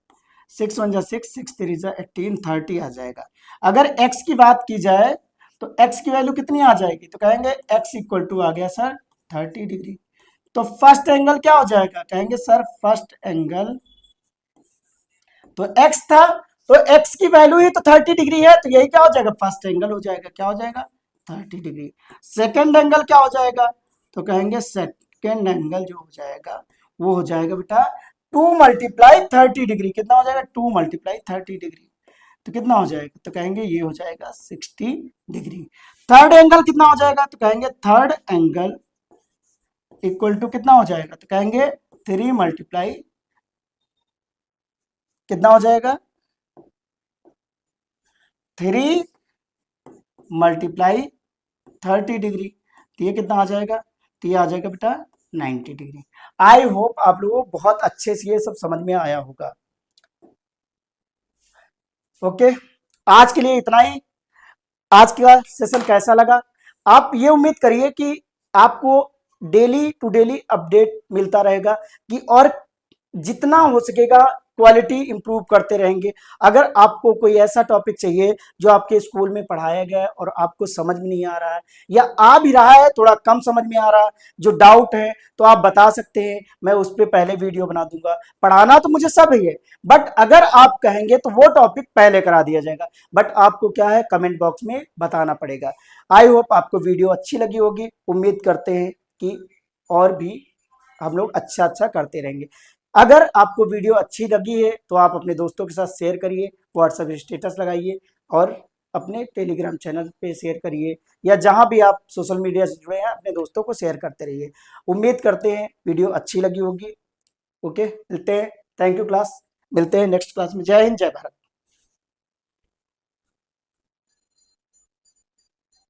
6 1 जा 6, 6 3 जा 18, 30 आ जाएगा। अगर x की बात की जाए तो x की वैल्यू कितनी आ जाएगी? तो कहेंगे x इक्वल टू आ गया सर 30 डिग्री। तो फर्स्ट एंगल क्या हो जाएगा? कहेंगे सर फर्स्ट एंगल, तो x था, तो x की वैल्यू ही तो 30 डिग्री है, तो यही क्या हो जाएगा? फर्स्ट एंगल हो जाएगा। क्या हो जाएगा? 30 डिग्री। सेकंड एंगल क्या हो जाएगा? तो कहेंगे सेकंड एंगल जो हो जाएगा वो हो जाएगा बेटा 2 मल्टीप्लाई 30 डिग्री। कितना हो जाएगा? 2 मल्टीप्लाई 30 डिग्री, तो कितना हो जाएगा? तो कहेंगे ये हो जाएगा 60 डिग्री। थर्ड एंगल कितना हो जाएगा? तो कहेंगे थर्ड एंगल इक्वल टू कितना हो जाएगा? तो कहेंगे 3 मल्टीप्लाई कितना हो जाएगा? 3 मल्टीप्लाई 30 डिग्री, तो ये कितना आ जाएगा? तो ये आ जाएगा बेटा 90 डिग्री। आई होप आप लोगों को बहुत अच्छे से ये सब समझ में आया होगा। ओके, आज के लिए इतना ही। आज का सेशन कैसा लगा? आप ये उम्मीद करिए कि आपको डेली टू डेली अपडेट मिलता रहेगा, कि और जितना हो सकेगा क्वालिटी इंप्रूव करते रहेंगे। अगर आपको कोई ऐसा टॉपिक चाहिए जो आपके स्कूल में पढ़ाया गया है और आपको समझ में नहीं आ रहा है, या आ भी रहा है थोड़ा कम समझ में आ रहा है, जो डाउट है, तो आप बता सकते हैं, मैं उस पर पहले वीडियो बना दूंगा। पढ़ाना तो मुझे सब ही है, बट अगर आप कहेंगे तो वो टॉपिक पहले करा दिया जाएगा, बट आपको क्या है कमेंट बॉक्स में बताना पड़ेगा। आई होप आपको वीडियो अच्छी लगी होगी। उम्मीद करते हैं कि और भी हम लोग अच्छा अच्छा करते रहेंगे। अगर आपको वीडियो अच्छी लगी है तो आप अपने दोस्तों के साथ शेयर करिए, व्हाट्सएप स्टेटस लगाइए, और अपने टेलीग्राम चैनल पे शेयर करिए, या जहां भी आप सोशल मीडिया से जुड़े हैं अपने दोस्तों को शेयर करते रहिए। उम्मीद करते हैं वीडियो अच्छी लगी होगी। ओके, मिलते हैं। थैंक यू क्लास, मिलते हैं नेक्स्ट क्लास में। जय हिंद, जय भारत।